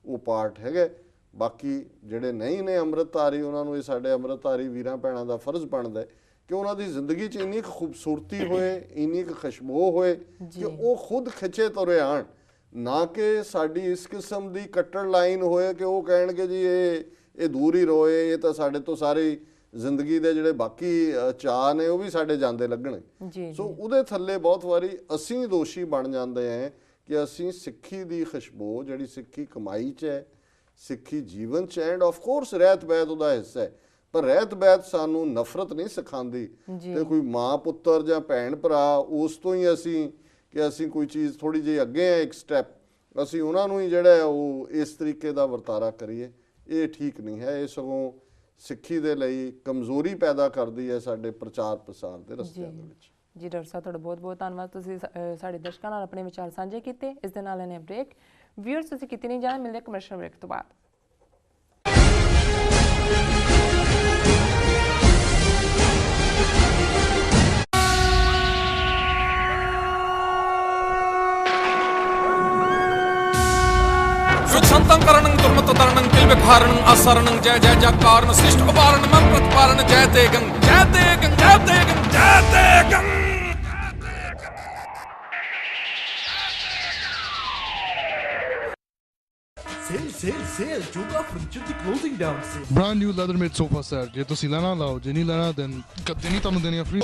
ਉਹ ਪਾਰਟ ਹੈਗਾ। ਬਾਕੀ ਜਿਹੜੇ ਨਹੀਂ ਨੇ ਅੰਮ੍ਰਿਤਧਾਰੀ, ਉਹਨਾਂ ਨੂੰ ਇਹ ਸਾਡੇ ਅੰਮ੍ਰਿਤਧਾਰੀ ਵੀਰਾਂ ਭੈਣਾਂ ਦਾ ਫਰਜ਼ ਬਣਦਾ ਕਿ ਉਹਨਾਂ ਦੀ ਜ਼ਿੰਦਗੀ 'ਚ ਇੰਨੀ ਕੁ ਖੂਬਸੂਰਤੀ ਹੋਏ, ਇੰਨੀ ਕੁ ਖੁਸ਼ਬੂ ਹੋਏ ਕਿ ਉਹ ਖੁਦ ਖਿੱਚੇ ਤੁਰੇ ਆਣ, ਨਾ ਕਿ ਸਾਡੀ ਇਸ ਕਿਸਮ ਦੀ ਕੱਟੜ ਲਾਈਨ ਹੋਏ ਕਿ ਉਹ ਕਹਿਣਗੇ ਜੀ ਇਹ ਦੂਰ ਹੀ ਰੋਏ, ਇਹ ਤਾਂ ਸਾਡੇ ਤੋਂ ਸਾਰੀ ਜ਼ਿੰਦਗੀ ਦੇ ਜਿਹੜੇ ਬਾਕੀ ਚਾਅ ਨੇ ਉਹ ਵੀ ਸਾਡੇ ਜਾਂਦੇ ਲੱਗਣੇ। ਸੋ ਉਹਦੇ ਥੱਲੇ ਬਹੁਤ ਵਾਰੀ ਅਸੀਂ ਦੋਸ਼ੀ ਬਣ ਜਾਂਦੇ ਹਾਂ ਕਿ ਅਸੀਂ ਸਿੱਖੀ ਦੀ ਖੁਸ਼ਬੂ ਜਿਹੜੀ ਸਿੱਖੀ ਕਮਾਈ 'ਚ ਹੈ, ਸਿੱਖੀ ਜੀਵਨ 'ਚ, ਐਂਡ ਆਫ ਕੋਰਸ ਰਹਿਤ ਬੈਤ ਉਹਦਾ ਹਿੱਸਾ ਹੈ, ਪਰ ਰਹਿਤ ਬੈਤ ਸਾਨੂੰ ਨਫ਼ਰਤ ਨਹੀਂ ਸਿਖਾਉਂਦੀ ਤੇ ਕੋਈ ਮਾਂ ਪੁੱਤਰ ਜਾਂ ਭੈਣ ਭਰਾ ਉਸ ਤੋਂ ਹੀ ਅਸੀਂ ਕੋਈ ਚੀਜ਼ ਥੋੜੀ ਜਿਹੀ ਅੱਗੇ ਹੈ ਇੱਕ ਸਟੈਪ, ਅਸੀਂ ਉਹਨਾਂ ਨੂੰ ਹੀ ਜਿਹੜਾ ਉਹ ਇਸ ਤਰੀਕੇ ਦਾ ਵਰਤਾਰਾ ਕਰੀਏ, ਇਹ ਠੀਕ ਨਹੀਂ ਹੈ। ਇਹ ਸਗੋਂ ਸਿੱਖੀ ਦੇ ਲਈ ਕਮਜ਼ੋਰੀ ਪੈਦਾ ਕਰਦੀ ਹੈ ਸਾਡੇ ਪ੍ਰਚਾਰ ਪ੍ਰਸਾਰ ਦੇ ਰਸਤਿਆਂ ਦੇ ਵਿੱਚ। ਜੀ ਡਾਕਟਰ ਸਾਹਿਬ ਤੁਹਾਡਾ ਬਹੁਤ ਬਹੁਤ ਧੰਨਵਾਦ, ਤੁਸੀਂ ਸਾਡੇ ਦਰਸ਼ਕਾਂ ਨਾਲ ਆਪਣੇ ਵਿਚਾਰ ਸਾਂਝੇ ਕੀਤੇ। ਇਸ ਦੇ ਨਾਲ ਇਹਨੇ ਬ੍ਰੇਕ ਵਿਊਅਰਸ ਤੁਸੀਂ ਕਿਤੇ ਨਹੀਂ ਜਾਣਾ, ਮਿਲਦੇ ਕਮਰਸ਼ੀਅਲ ਬ੍ਰੇਕ ਤੋਂ ਬਾਅਦ। संतंकरणं दुर्मततरणं किल्विकारणं असरणं जय जय जयकारणं सृष्ट उपारणं मम प्रतिपारणं जय देगं जय देगं जय देगं जय देगं। Sale Joga Furniture ਦੀ closing down sale, brand new leather made sofa set, ਜੇ ਤੁਸੀਂ ਲੈਣਾ ਲਾਓ, ਜੇ ਨਹੀਂ ਲੈਣਾ then ਗੱਦੇ ਨਹੀਂ ਤੁਹਾਨੂੰ ਦੇਣੀ free.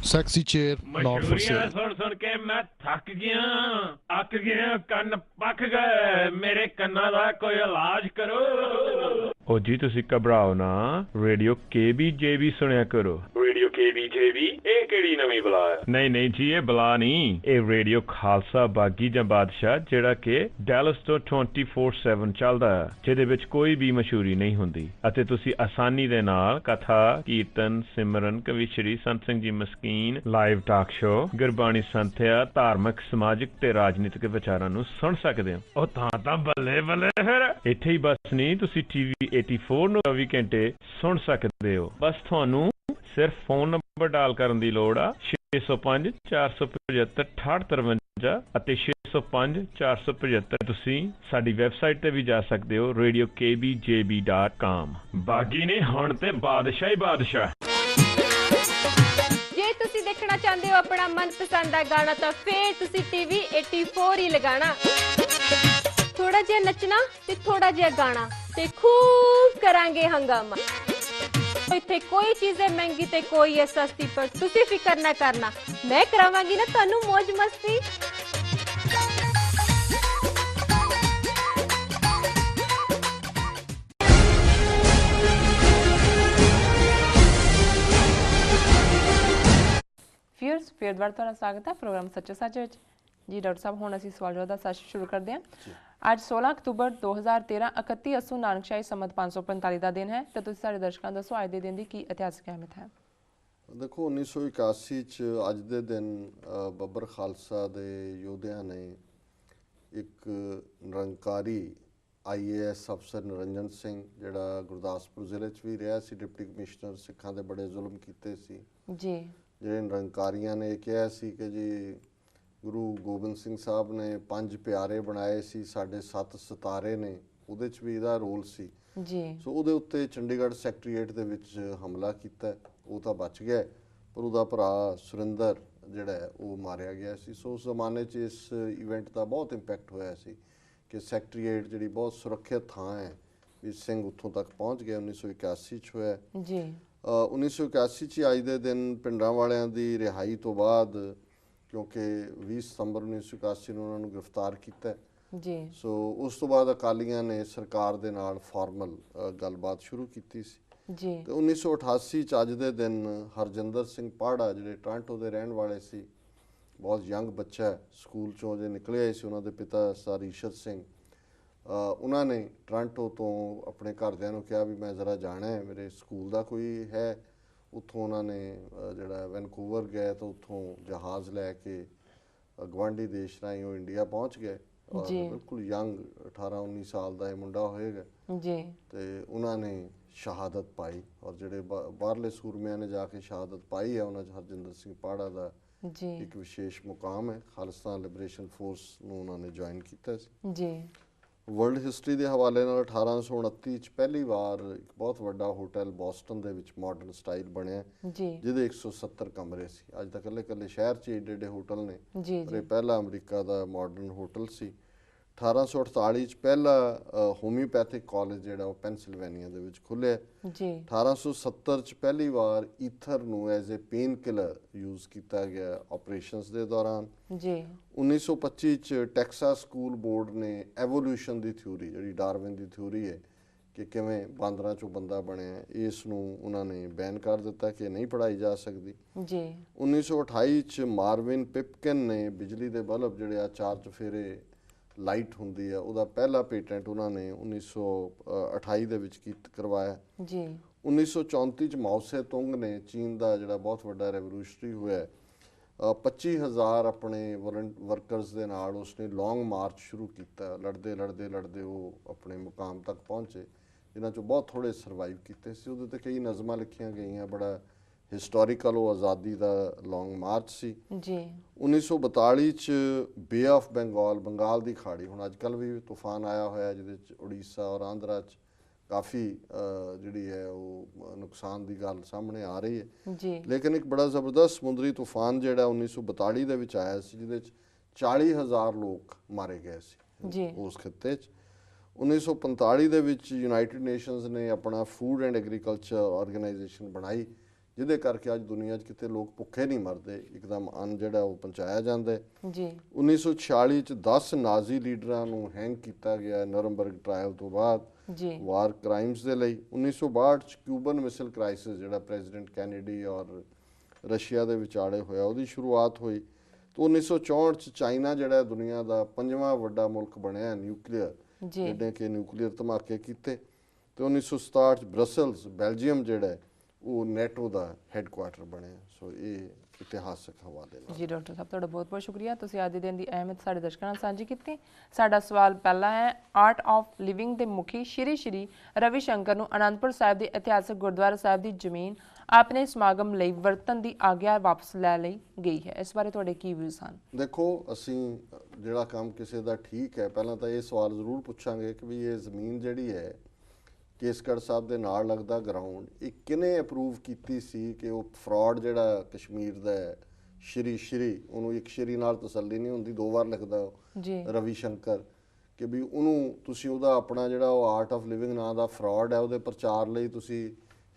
sexy chair not for sale। ਸੁਣ ਕੇ ਮੈਂ ਥੱਕ ਗਿਆ, ਅੱਕ ਗਿਆ, ਕੰਨ ਪੱਕ ਗਏ, ਮੇਰੇ ਕੰਨਾਂ ਦਾ ਕੋਈ ਇਲਾਜ ਕਰੋ। ਓ ਜੀ ਤੁਸੀਂ ਘਬਰਾਓ ਨਾ, ਰੇਡੀਓ KBJB ਸੁਣਿਆ ਕਰੋ। ਰੇਡੀਓ KBJB ਇਹ ਕਿਹੜੀ ਨਵੀਂ ਬਲਾ ਹੈ? ਨਹੀਂ ਜੀ ਇਹ ਬਲਾ ਨਹੀਂ, ਇਹ ਰੇਡੀਓ ਖਾਲਸਾ ਬਾਗੀ ਜਾਂ ਬਾਦਸ਼ਾਹ, ਜਿਹੜਾ ਕਿ ਡੈਲਸ ਤੋਂ 24/7 ਚੱਲਦਾ ਹੈ, ਜਿਹਦੇ ਵਿੱਚ ਕੋਈ ਵੀ ਮਸ਼ਹੂਰੀ ਨਹੀਂ ਹੁੰਦੀ ਅਤੇ ਤੁਸੀਂ ਆਸਾਨੀ ਦੇ ਨਾਲ ਕਥਾ, ਕੀਰਤਨ, ਸਿਮਰਨ, ਕਵਿਸ਼ਰੀ, ਸੰਤ ਸਿੰਘ ਜੀ ਮਸਕੀਨ, ਲਾਈਵ ਟਾਕ ਸ਼ੋ, ਗੁਰਬਾਣੀ ਸੰਥਿਆ, ਧਾਰਮਿਕ, ਸਮਾਜਿਕ ਤੇ ਰਾਜਨੀਤਿਕ ਵਿਚਾਰਾਂ ਨੂੰ ਸੁਣ ਸਕਦੇ ਹੋ। ਉਹ ਤਾਂ ਬੱਲੇ ਬੱਲੇ, ਫਿਰ ਇੱਥੇ ਹੀ ਬਸ ਨਹੀਂ, ਤੁਸੀਂ TV 84 ਨੂੰ 24 ਘੰਟੇ ਸੁਣ ਸਕਦੇ ਹੋ। ਬਸ ਤੁਹਾਨੂੰ ਸਿਰਫ ਫੋਨ ਨੰਬਰ ਡਾਇਲ ਕਰਨ ਦੀ ਲੋੜ ਆ, 605 475 6853 ਅਤੇ 605 475। ਤੁਸੀਂ ਸਾਡੀ ਵੈਬਸਾਈਟ ਤੇ ਵੀ ਜਾ ਸਕਦੇ ਹੋ, radiokbjb.com। ਬਾਗੀ ਨੇ ਹੁਣ ਤੇ ਬਾਦਸ਼ਾਹ ਹੀ ਬਾਦਸ਼ਾਹ। ਜੇ ਤੁਸੀਂ ਦੇਖਣਾ ਚਾਹੁੰਦੇ ਹੋ ਆਪਣਾ ਮਨਪਸੰਦ ਦਾ ਗਾਣਾ ਤਾਂ ਫੇਰ ਤੁਸੀਂ ਟੀਵੀ 84 ਹੀ ਲਗਾਣਾ। ਥੋੜਾ ਜਿਹਾ ਨੱਚਣਾ ਤੇ ਥੋੜਾ ਜਿਹਾ ਗਾਣਾ ਤੇ ਖੂਬ ਕਰਾਂਗੇ ਹੰਗਾਮਾ। ਇੱਥੇ ਕੋਈ ਚੀਜ਼ ਹੈ ਮਹਿੰਗੀ ਤੇ ਕੋਈ ਹੈ ਸਸਤੀ, ਪਰ ਤੁਸੀਂ ਫਿਕਰ ਨਾ ਕਰਨਾ, ਮੈਂ ਕਰਾਵਾਂਗੀ ਨਾ ਤੁਹਾਨੂੰ ਮौज ਮਸਤੀ। ਫਿਰਸ ਫਿਰ ਦੁਬਾਰਾ ਤੁਹਾਡਾ ਸਵਾਗਤ ਹੈ ਪ੍ਰੋਗਰਾਮ ਸੱਚੇ ਸੱਚ ਵਿੱਚ। ਜੀ ਡਾਕਟਰ ਸਾਹਿਬ, ਹੁਣ ਅਸੀਂ ਸਵਾਲ ਜਵਾਬ ਦਾ ਸੈਸ਼ਨ ਸ਼ੁਰੂ ਕਰਦੇ ਹਾਂ। ਅੱਜ 16 ਅਕਤੂਬਰ 2013 31 ਅੱਸੂ ਨਾਨਕਸ਼ਾਹੀ ਸੰਮਤ 545 ਦਾ ਦਿਨ ਹੈ, ਤੇ ਤੁਸੀਂ ਸਾਡੇ ਦਰਸ਼ਕਾਂ ਨੂੰ ਦੱਸੋ ਅੱਜ ਦੇ ਦਿਨ ਦੀ ਕੀ ਇਤਿਹਾਸਕ ਅਹਿਮੀਅਤ ਹੈ। ਦੇਖੋ 1981 ਚ ਅੱਜ ਦੇ ਦਿਨ ਬੱਬਰ ਖਾਲਸਾ ਦੇ ਯੋਧਿਆਂ ਨੇ ਇੱਕ ਨਿਰੰਕਾਰੀ IAS ਅਫਸਰ ਨਿਰੰਜਨ ਸਿੰਘ, ਜਿਹੜਾ ਗੁਰਦਾਸਪੁਰ ਜ਼ਿਲ੍ਹੇ 'ਚ ਵੀ ਰਿਹਾ ਸੀ ਡਿਪਟੀ ਕਮਿਸ਼ਨਰ, ਸਿੱਖਾਂ ਦੇ ਬੜੇ ਜ਼ੁਲਮ ਕੀਤੇ ਸੀ ਜੀ। ਜਿਹੜੇ ਨਿਰੰਕਾਰੀਆਂ ਨੇ ਕਿਹਾ ਸੀ ਕਿ ਜੀ ਗੁਰੂ ਗੋਬਿੰਦ ਸਿੰਘ ਸਾਹਿਬ ਨੇ 5 ਪਿਆਰੇ ਬਣਾਏ ਸੀ, ਸਾਡੇ 7 ਸਿਤਾਰੇ ਨੇ, ਉਹਦੇ 'ਚ ਵੀ ਇਹਦਾ ਰੋਲ ਸੀ ਜੀ। ਸੋ ਉਹਦੇ ਉੱਤੇ ਚੰਡੀਗੜ੍ਹ ਸੈਕਟਰੀਏਟ ਦੇ ਵਿੱਚ ਹਮਲਾ ਕੀਤਾ। ਉਹ ਤਾਂ ਬਚ ਗਿਆ, ਪਰ ਉਹਦਾ ਭਰਾ ਸੁਰਿੰਦਰ ਜਿਹੜਾ ਹੈ ਉਹ ਮਾਰਿਆ ਗਿਆ ਸੀ। ਸੋ ਉਸ ਜ਼ਮਾਨੇ 'ਚ ਇਸ ਇਵੈਂਟ ਦਾ ਬਹੁਤ ਇੰਪੈਕਟ ਹੋਇਆ ਸੀ ਕਿ ਸੈਕਟਰੀਏਟ ਜਿਹੜੀ ਬਹੁਤ ਸੁਰੱਖਿਅਤ ਥਾਂ ਹੈ, ਵੀ ਸਿੰਘ ਉੱਥੋਂ ਤੱਕ ਪਹੁੰਚ ਗਿਆ। 1981 'ਚ ਹੋਇਆ ਜੀ। 1981 'ਚ ਅੱਜ ਦੇ ਦਿਨ ਪਿੰਡਾਂ ਵਾਲਿਆਂ ਦੀ ਰਿਹਾਈ ਤੋਂ ਬਾਅਦ, ਕਿਉਂਕਿ 20 ਸਤੰਬਰ 1981 ਨੂੰ ਉਹਨਾਂ ਨੂੰ ਗ੍ਰਿਫਤਾਰ ਕੀਤਾ ਜੀ, ਸੋ ਉਸ ਤੋਂ ਬਾਅਦ ਅਕਾਲੀਆਂ ਨੇ ਸਰਕਾਰ ਦੇ ਨਾਲ ਫਾਰਮਲ ਗੱਲਬਾਤ ਸ਼ੁਰੂ ਕੀਤੀ ਸੀ ਜੀ। ਤੇ 1988 'ਚ ਅੱਜ ਦੇ ਦਿਨ ਹਰਜਿੰਦਰ ਸਿੰਘ ਪਾੜਾ, ਜਿਹੜੇ ਟੋਰਾਂਟੋ ਦੇ ਰਹਿਣ ਵਾਲੇ ਸੀ, ਬਹੁਤ ਯੰਗ ਬੱਚਾ, ਸਕੂਲ 'ਚੋਂ ਜੇ ਨਿਕਲੇ ਆਏ ਸੀ, ਉਹਨਾਂ ਦੇ ਪਿਤਾ ਸਰ ਈਸ਼ਰ ਸਿੰਘ, ਉਹਨਾਂ ਨੇ ਟੋਰਾਂਟੋ ਤੋਂ ਆਪਣੇ ਘਰਦਿਆਂ ਨੂੰ ਕਿਹਾ ਵੀ ਮੈਂ ਜ਼ਰਾ ਜਾਣਾ ਹੈ, ਮੇਰੇ ਸਕੂਲ ਦਾ ਕੋਈ ਹੈ। ਉੱਥੋਂ ਉਹਨਾਂ ਨੇ ਜਿਹੜਾ ਵੈਨਕੂਵਰ ਗਏ ਤਾਂ ਉੱਥੋਂ ਜਹਾਜ਼ ਲੈ ਕੇ ਗਵਾਂਢੀ ਦੇਸ਼ ਰਾਹੀਂ ਉਹ ਇੰਡੀਆ ਪਹੁੰਚ ਗਏ। ਬਿਲਕੁਲ ਯੰਗ 18-19 ਸਾਲ ਦਾ ਇਹ ਮੁੰਡਾ ਹੋਏਗਾ ਜੀ। ਤੇ ਉਹਨਾਂ ਨੇ ਸ਼ਹਾਦਤ ਪਾਈ, ਔਰ ਜਿਹੜੇ ਬਾਹਰਲੇ ਸੂਰਮਿਆਂ ਨੇ ਜਾ ਕੇ ਸ਼ਹਾਦਤ ਪਾਈ ਹੈ ਉਹਨਾਂ 'ਚ ਹਰਜਿੰਦਰ ਸਿੰਘ ਪਾੜਾ ਦਾ ਜੀ ਇੱਕ ਵਿਸ਼ੇਸ਼ ਮੁਕਾਮ ਹੈ। ਖਾਲਿਸਤਾਨ ਲਿਬਰੇਸ਼ਨ ਫੋਰਸ ਨੂੰ ਉਹਨਾਂ ਨੇ ਜੁਆਇਨ ਕੀਤਾ ਸੀ। ਜੀ। ਵਰਲਡ ਹਿਸਟਰੀ ਦੇ ਹਵਾਲੇ ਨਾਲ 1829 'ਚ ਪਹਿਲੀ ਵਾਰ ਇੱਕ ਬਹੁਤ ਵੱਡਾ ਹੋਟਲ ਬੋਸਟਨ ਦੇ ਵਿੱਚ ਮਾਡਰਨ ਸਟਾਈਲ ਬਣਿਆ ਜੀ, ਜਿਹਦੇ 170 ਕਮਰੇ ਸੀ। ਅੱਜ ਤੱਕ ਇਕੱਲੇ ਸ਼ਹਿਰ 'ਚ ਏਡੇ ਏਡੇ ਹੋਟਲ ਨੇ, ਜੀ ਪਰ ਇਹ ਪਹਿਲਾ ਅਮਰੀਕਾ ਦਾ ਮਾਡਰਨ ਹੋਟਲ ਸੀ। 1848 'ਚ ਪਹਿਲਾ ਹੋਮਿਓਪੈਥਿਕ ਕਾਲਜ ਜਿਹੜਾ ਉਹ ਪੈਨਸਿਲਵੇਨੀਆ ਦੇ ਵਿੱਚ ਖੁੱਲ੍ਹਿਆ ਜੀ। 1870 'ਚ ਪਹਿਲੀ ਵਾਰ ਈਥਰ ਨੂੰ as a pain killer use ਕੀਤਾ ਗਿਆ ਆਪਰੇਸ਼ਨਸ ਦੇ ਦੌਰਾਨ ਜੀ। 1925 'ਚ ਟੈਕਸਾਸ ਸਕੂਲ ਬੋਰਡ ਨੇ ਐਵੋਲੂਸ਼ਨ ਦੀ ਥਿਊਰੀ, ਜਿਹੜੀ ਡਾਰਵਿਨ ਦੀ ਥਿਊਰੀ ਹੈ ਕਿ ਕਿਵੇਂ ਬਾਂਦਰਾਂ 'ਚੋਂ ਬੰਦਾ ਬਣਿਆ, ਇਸ ਨੂੰ ਉਹਨਾਂ ਨੇ ਬੈਨ ਕਰ ਦਿੱਤਾ ਕਿ ਨਹੀਂ ਪੜ੍ਹਾਈ ਜਾ ਸਕਦੀ ਜੀ। 1928 'ਚ ਮਾਰਵਿਨ ਪਿਪਕਿਨ ਨੇ ਬਿਜਲੀ ਦੇ ਬਲਬ ਜਿਹੜੇ ਆ 4 ਚੁਫੇਰੇ ਲਾਈਟ ਹੁੰਦੀ ਆ, ਉਹਦਾ ਪਹਿਲਾ ਪੇਟੈਂਟ ਉਹਨਾਂ ਨੇ 1928 ਦੇ ਵਿੱਚ ਕਰਵਾਇਆ ਜੀ। 1934 'ਚ ਮਾਓ ਸੇ ਤੁੰਗ ਨੇ, ਚੀਨ ਦਾ ਜਿਹੜਾ ਬਹੁਤ ਵੱਡਾ ਰੈਵੋਲੂਸ਼ਨਰੀ ਹੋਇਆ, 25,000 ਆਪਣੇ ਵਰਕਰਸ ਦੇ ਨਾਲ ਉਸਨੇ ਲੌਂਗ ਮਾਰਚ ਸ਼ੁਰੂ ਕੀਤਾ। ਲੜਦੇ ਉਹ ਆਪਣੇ ਮੁਕਾਮ ਤੱਕ ਪਹੁੰਚੇ, ਜਿਨ੍ਹਾਂ 'ਚੋਂ ਬਹੁਤ ਥੋੜੇ ਸਰਵਾਈਵ ਕੀਤੇ ਸੀ। ਉਹਦੇ 'ਤੇ ਕਈ ਨਜ਼ਮਾਂ ਲਿਖੀਆਂ ਗਈਆਂ, ਬੜਾ ਹਿਸਟੋਰੀਕਲ ਉਹ ਆਜ਼ਾਦੀ ਦਾ ਲੌਂਗ ਮਾਰਚ ਸੀ ਜੀ। 1942 'ਚ ਬੇ ਆਫ ਬੰਗਾਲ, ਬੰਗਾਲ ਦੀ ਖਾੜੀ, ਹੁਣ ਅੱਜ ਕੱਲ੍ਹ ਵੀ ਤੂਫਾਨ ਆਇਆ ਹੋਇਆ ਜਿਹਦੇ 'ਚ ਉੜੀਸਾ ਔਰ ਆਂਧਰਾ 'ਚ ਕਾਫੀ ਜਿਹੜੀ ਹੈ ਉਹ ਨੁਕਸਾਨ ਦੀ ਗੱਲ ਸਾਹਮਣੇ ਆ ਰਹੀ ਹੈ ਜੀ। ਲੇਕਿਨ ਇੱਕ ਬੜਾ ਜ਼ਬਰਦਸਤ ਸਮੁੰਦਰੀ ਤੂਫਾਨ ਜਿਹੜਾ 1942 ਦੇ ਵਿੱਚ ਆਇਆ ਸੀ, ਜਿਹਦੇ 'ਚ 40,000 ਲੋਕ ਮਾਰੇ ਗਏ ਸੀ ਉਸ ਖਿੱਤੇ 'ਚ। 1945 ਦੇ ਵਿੱਚ ਯੂਨਾਈਟਿਡ ਨੇਸ਼ਨਸ ਨੇ ਆਪਣਾ ਫੂਡ ਐਂਡ ਐਗਰੀਕਲਚਰ ਆਰਗੇਨਾਈਜੇਸ਼ਨ ਬਣਾਈ, ਜਿਹਦੇ ਕਰਕੇ ਅੱਜ ਦੁਨੀਆ 'ਚ ਕਿਤੇ ਲੋਕ ਭੁੱਖੇ ਨਹੀਂ ਮਰਦੇ, ਇੱਕਦਮ ਅੰਨ ਜਿਹੜਾ ਉਹ ਪਹੁੰਚਾਇਆ ਜਾਂਦਾ ਜੀ। 1946 'ਚ 10 ਨਾਜ਼ੀ ਲੀਡਰਾਂ ਨੂੰ ਹੈਂਗ ਕੀਤਾ ਗਿਆ ਨਰਮਬਰਗ ਟ੍ਰਾਇਲ ਤੋਂ ਬਾਅਦ ਵਾਰ ਕ੍ਰਾਈਮਸ ਦੇ ਲਈ। 1962 'ਚ ਕਿਊਬਨ ਮਿਸਲ ਕ੍ਰਾਈਸਿਸ, ਜਿਹੜਾ ਪ੍ਰੈਜ਼ੀਡੈਂਟ ਕੈਨੇਡੀ ਔਰ ਰਸ਼ੀਆ ਦੇ ਵਿਚਾਲੇ ਹੋਇਆ, ਉਹਦੀ ਸ਼ੁਰੂਆਤ ਹੋਈ। ਤਾਂ 1964 'ਚ ਚਾਈਨਾ ਜਿਹੜਾ ਦੁਨੀਆ ਦਾ 5ਵਾਂ ਵੱਡਾ ਮੁਲਕ ਬਣਿਆ ਨਿਊਕਲੀਅਰ, ਜਿਹੜੇ ਕਿ ਨਿਊਕਲੀਅਰ ਧਮਾਕੇ ਕੀਤੇ। ਤੇ 1967 'ਚ ਬ੍ਰਸਲਸ, ਬੈਲਜੀਅਮ ਜਿਹੜਾ ਉਹ ਨੈਟੋ ਦਾ ਹੈੱਡਕੁਆਰਟਰ ਬਣਿਆ। ਸੋ ਇਹ ਇਤਿਹਾਸਕ ਹਵਾਲੇ ਨਾਲ। ਜੀ ਡਾਕਟਰ ਸਾਹਿਬ, ਤੁਹਾਡਾ ਬਹੁਤ ਬਹੁਤ ਸ਼ੁਕਰੀਆ, ਤੁਸੀਂ ਅੱਜ ਦੇ ਦਿਨ ਦੀ ਅਹਿਮੀਅਤ ਸਾਡੇ ਦਰਸ਼ਕਾਂ ਨਾਲ ਸਾਂਝੀ ਕੀਤੀ। ਸਾਡਾ ਸਵਾਲ ਪਹਿਲਾ ਹੈ, ਆਰਟ ਆਫ ਲਿਵਿੰਗ ਦੇ ਮੁਖੀ ਸ਼੍ਰੀ ਰਵੀ ਸ਼ੰਕਰ ਨੂੰ ਅਨੰਦਪੁਰ ਸਾਹਿਬ ਦੇ ਇਤਿਹਾਸਕ ਗੁਰਦੁਆਰਾ ਸਾਹਿਬ ਦੀ ਜ਼ਮੀਨ ਆਪਣੇ ਸਮਾਗਮ ਲਈ ਵਰਤਣ ਦੀ ਆਗਿਆ ਵਾਪਸ ਲੈ ਲਈ ਗਈ ਹੈ, ਇਸ ਬਾਰੇ ਤੁਹਾਡੇ ਕੀ ਵਿਊਜ਼ ਹਨ? ਦੇਖੋ, ਅਸੀਂ ਜਿਹੜਾ ਕੰਮ ਕਿਸੇ ਦਾ ਠੀਕ ਹੈ, ਪਹਿਲਾਂ ਤਾਂ ਇਹ ਸਵਾਲ ਜ਼ਰੂਰ ਪੁੱਛਾਂਗੇ ਕਿ ਵੀ ਇਹ ਜ਼ਮੀਨ ਜਿਹੜੀ ਹੈ ਕੇਸਗੜ੍ਹ ਸਾਹਿਬ ਦੇ ਨਾਲ ਲੱਗਦਾ ਗਰਾਊਂਡ, ਇਹ ਕਿਹਨੇ ਅਪਰੂਵ ਕੀਤੀ ਸੀ ਕਿ ਉਹ ਫਰਾਡ ਜਿਹੜਾ ਕਸ਼ਮੀਰ ਦਾ ਸ਼੍ਰੀ ਸ਼੍ਰੀ, ਉਹਨੂੰ ਇੱਕ ਸ਼੍ਰੀ ਨਾਲ ਤਸੱਲੀ ਨਹੀਂ ਹੁੰਦੀ, 2 ਵਾਰ ਲਿਖਦਾ ਉਹ ਜੀ ਰਵੀ ਸ਼ੰਕਰ, ਕਿ ਵੀ ਉਹਨੂੰ ਤੁਸੀਂ ਉਹਦਾ ਆਪਣਾ ਜਿਹੜਾ ਉਹ ਆਰਟ ਆਫ ਲਿਵਿੰਗ ਨਾਂ ਦਾ ਫਰਾਡ ਹੈ ਉਹਦੇ ਪ੍ਰਚਾਰ ਲਈ ਤੁਸੀਂ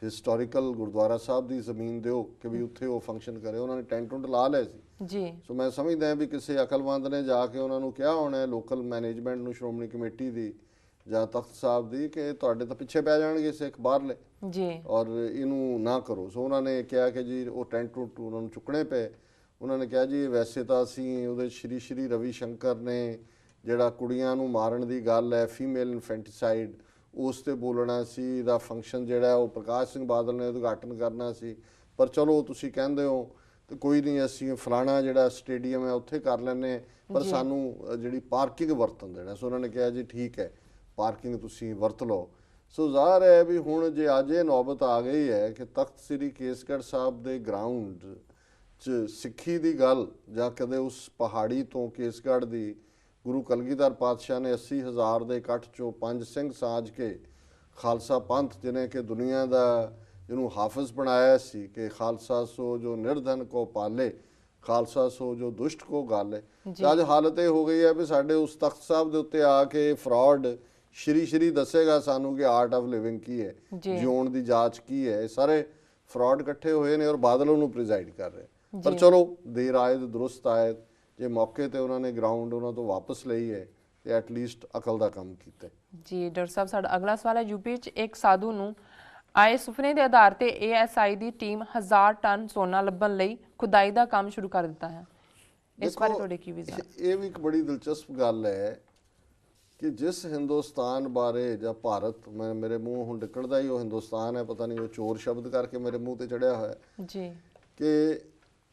ਹਿਸਟੋਰੀਕਲ ਗੁਰਦੁਆਰਾ ਸਾਹਿਬ ਦੀ ਜ਼ਮੀਨ ਦਿਓ ਕਿ ਵੀ ਉੱਥੇ ਉਹ ਫੰਕਸ਼ਨ ਕਰੇ। ਉਹਨਾਂ ਨੇ ਟੈਂਟ ਟੁੰਟ ਲਾ ਲਏ ਸੀ। ਜੀ ਸੋ ਮੈਂ ਸਮਝਦਾ ਵੀ ਕਿਸੇ ਅਕਲਮੰਦ ਨੇ ਜਾ ਕੇ ਉਹਨਾਂ ਨੂੰ ਕਿਹਾ ਹੋਣਾ ਲੋਕਲ ਮੈਨੇਜਮੈਂਟ ਨੂੰ, ਸ਼੍ਰੋਮਣੀ ਕਮੇਟੀ ਦੀ ਜਾਂ ਤਖਤ ਸਾਹਿਬ ਦੀ, ਕਿ ਤੁਹਾਡੇ ਤਾਂ ਪਿੱਛੇ ਪੈ ਜਾਣਗੇ ਸਿੱਖ ਬਾਹਰਲੇ ਜੀ ਔਰ ਇਹਨੂੰ ਨਾ ਕਰੋ। ਸੋ ਉਹਨਾਂ ਨੇ ਕਿਹਾ ਕਿ ਜੀ ਉਹ ਟੈਂਟ ਟੁੰਟ ਉਹਨਾਂ ਨੂੰ ਚੁੱਕਣੇ ਪਏ। ਉਹਨਾਂ ਨੇ ਕਿਹਾ ਜੀ ਵੈਸੇ ਤਾਂ ਅਸੀਂ ਉਹਦੇ ਸ਼੍ਰੀ ਸ਼੍ਰੀ ਰਵੀ ਸ਼ੰਕਰ ਨੇ ਜਿਹੜਾ ਕੁੜੀਆਂ ਨੂੰ ਮਾਰਨ ਦੀ ਗੱਲ ਹੈ, ਫੀਮੇਲ ਇਨਫੈਂਟੀਸਾਈਡ, ਉਸ 'ਤੇ ਬੋਲਣਾ ਸੀ। ਇਹਦਾ ਫੰਕਸ਼ਨ ਜਿਹੜਾ ਉਹ ਪ੍ਰਕਾਸ਼ ਸਿੰਘ ਬਾਦਲ ਨੇ ਉਦਘਾਟਨ ਕਰਨਾ ਸੀ, ਪਰ ਚਲੋ ਤੁਸੀਂ ਕਹਿੰਦੇ ਹੋ ਤੇ ਕੋਈ ਨਹੀਂ, ਅਸੀਂ ਫਲਾਣਾ ਜਿਹੜਾ ਸਟੇਡੀਅਮ ਹੈ ਉੱਥੇ ਕਰ ਲੈਂਦੇ, ਪਰ ਸਾਨੂੰ ਜਿਹੜੀ ਪਾਰਕਿੰਗ ਵਰਤਣ ਦੇਣਾ। ਸੋ ਉਹਨਾਂ ਨੇ ਕਿਹਾ ਜੀ ਠੀਕ ਹੈ, ਪਾਰਕਿੰਗ ਤੁਸੀਂ ਵਰਤ ਲਓ। ਸੋ ਜ਼ਾਹਰ ਹੈ ਵੀ ਹੁਣ ਜੇ ਅੱਜ ਇਹ ਨੌਬਤ ਆ ਗਈ ਹੈ ਕਿ ਤਖਤ ਸ੍ਰੀ ਕੇਸਗੜ੍ਹ ਸਾਹਿਬ ਦੇ ਗਰਾਊਂਡ 'ਚ ਸਿੱਖੀ ਦੀ ਗੱਲ, ਜਾਂ ਕਦੇ ਉਸ ਪਹਾੜੀ ਤੋਂ ਕੇਸਗੜ੍ਹ ਦੀ ਗੁਰੂ ਕਲਗੀਧਰ ਪਾਤਸ਼ਾਹ ਨੇ 80,000 ਦੇ ਇਕੱਠ 'ਚੋਂ 5 ਸਿੰਘ ਸਾਜ ਕੇ ਖਾਲਸਾ ਪੰਥ, ਜਿਹਨੇ ਕਿ ਦੁਨੀਆ ਦਾ ਜਿਹਨੂੰ ਹਾਫਿਜ਼ ਬਣਾਇਆ ਸੀ ਕਿ ਖਾਲਸਾ ਸੋ ਜੋ ਨਿਰਧਨ ਕੋ ਪਾਲੇ, ਖਾਲਸਾ ਸੋ ਜੋ ਦੁਸ਼ਟ ਕੋ ਗਾਲੇ। ਅੱਜ ਹਾਲਤ ਇਹ ਹੋ ਗਈ ਹੈ ਵੀ ਸਾਡੇ ਉਸ ਤਖਤ ਸਾਹਿਬ ਦੇ ਉੱਤੇ ਆ ਕੇ ਫਰਾਡ ਸ਼੍ਰੀ ਸ਼੍ਰੀ ਦੱਸੇਗਾ ਸਾਨੂੰ ਕਿ ਆਰਟ ਆਫ ਲਿਵਿੰਗ ਕੀ ਹੈ, ਜਿਉਣ ਦੀ ਜਾਂਚ ਕੀ ਹੈ। ਇਹ ਸਾਰੇ ਫਰਾਡ ਇਕੱਠੇ ਹੋਏ ਨੇ ਔਰ ਬਾਦਲ ਉਹਨੂੰ ਪ੍ਰੀਜ਼ਾਈਡ ਕਰ ਰਹੇ। ਪਰ ਚਲੋ ਦੇਰ ਆਏ ਤੇ ਦਰੁਸਤ ਆਏ, ਜੇ ਮੌਕੇ ਤੇ ਉਹਨਾਂ ਨੇ ਗਰਾਊਂਡ ਉਹਨਾਂ ਤੋਂ ਵਾਪਸ ਲਈ ਹੈ ਤੇ ਐਟਲੀਸਟ ਅਕਲ ਦਾ ਕੰਮ ਕੀਤਾ। ਜੀ ਡਾਕਟਰ ਸਾਹਿਬ, ਸਾਡਾ ਅਗਲਾ ਸਵਾਲ ਹੈ, ਯੂਪੀ 'ਚ ਇੱਕ ਸਾਧੂ ਨੂੰ ਆਏ ਸੁਪਨੇ ਦੇ ਆਧਾਰ ਤੇ ASI ਦੀ ਟੀਮ 1000 ਟਨ ਸੋਨਾ ਲੱਭਣ ਲਈ ਖੁਦਾਈ ਦਾ ਕੰਮ ਸ਼ੁਰੂ ਕਰ ਦਿੱਤਾ ਹੈ। ਇਸ ਬਾਰੇ ਤੁਹਾਡੇ ਕੀ ਵਿਚਾਰ? ਇਹ ਵੀ ਇੱਕ ਬੜੀ ਦਿਲਚਸਪ ਗੱਲ ਹੈ ਕਿ ਜਿਸ ਹਿੰਦੁਸਤਾਨ ਬਾਰੇ ਜਾਂ ਭਾਰਤ, ਮੈਂ ਮੇਰੇ ਮੂੰਹ ਹੁਣ ਨਿਕਲਦਾ ਹੀ ਉਹ ਹਿੰਦੁਸਤਾਨ ਹੈ, ਪਤਾ ਨਹੀਂ ਉਹ ਚੋਰ ਸ਼ਬਦ ਕਰਕੇ ਮੇਰੇ ਮੂੰਹ ਤੇ ਚੜਿਆ ਹੋਇਆ ਜੀ, ਕਿ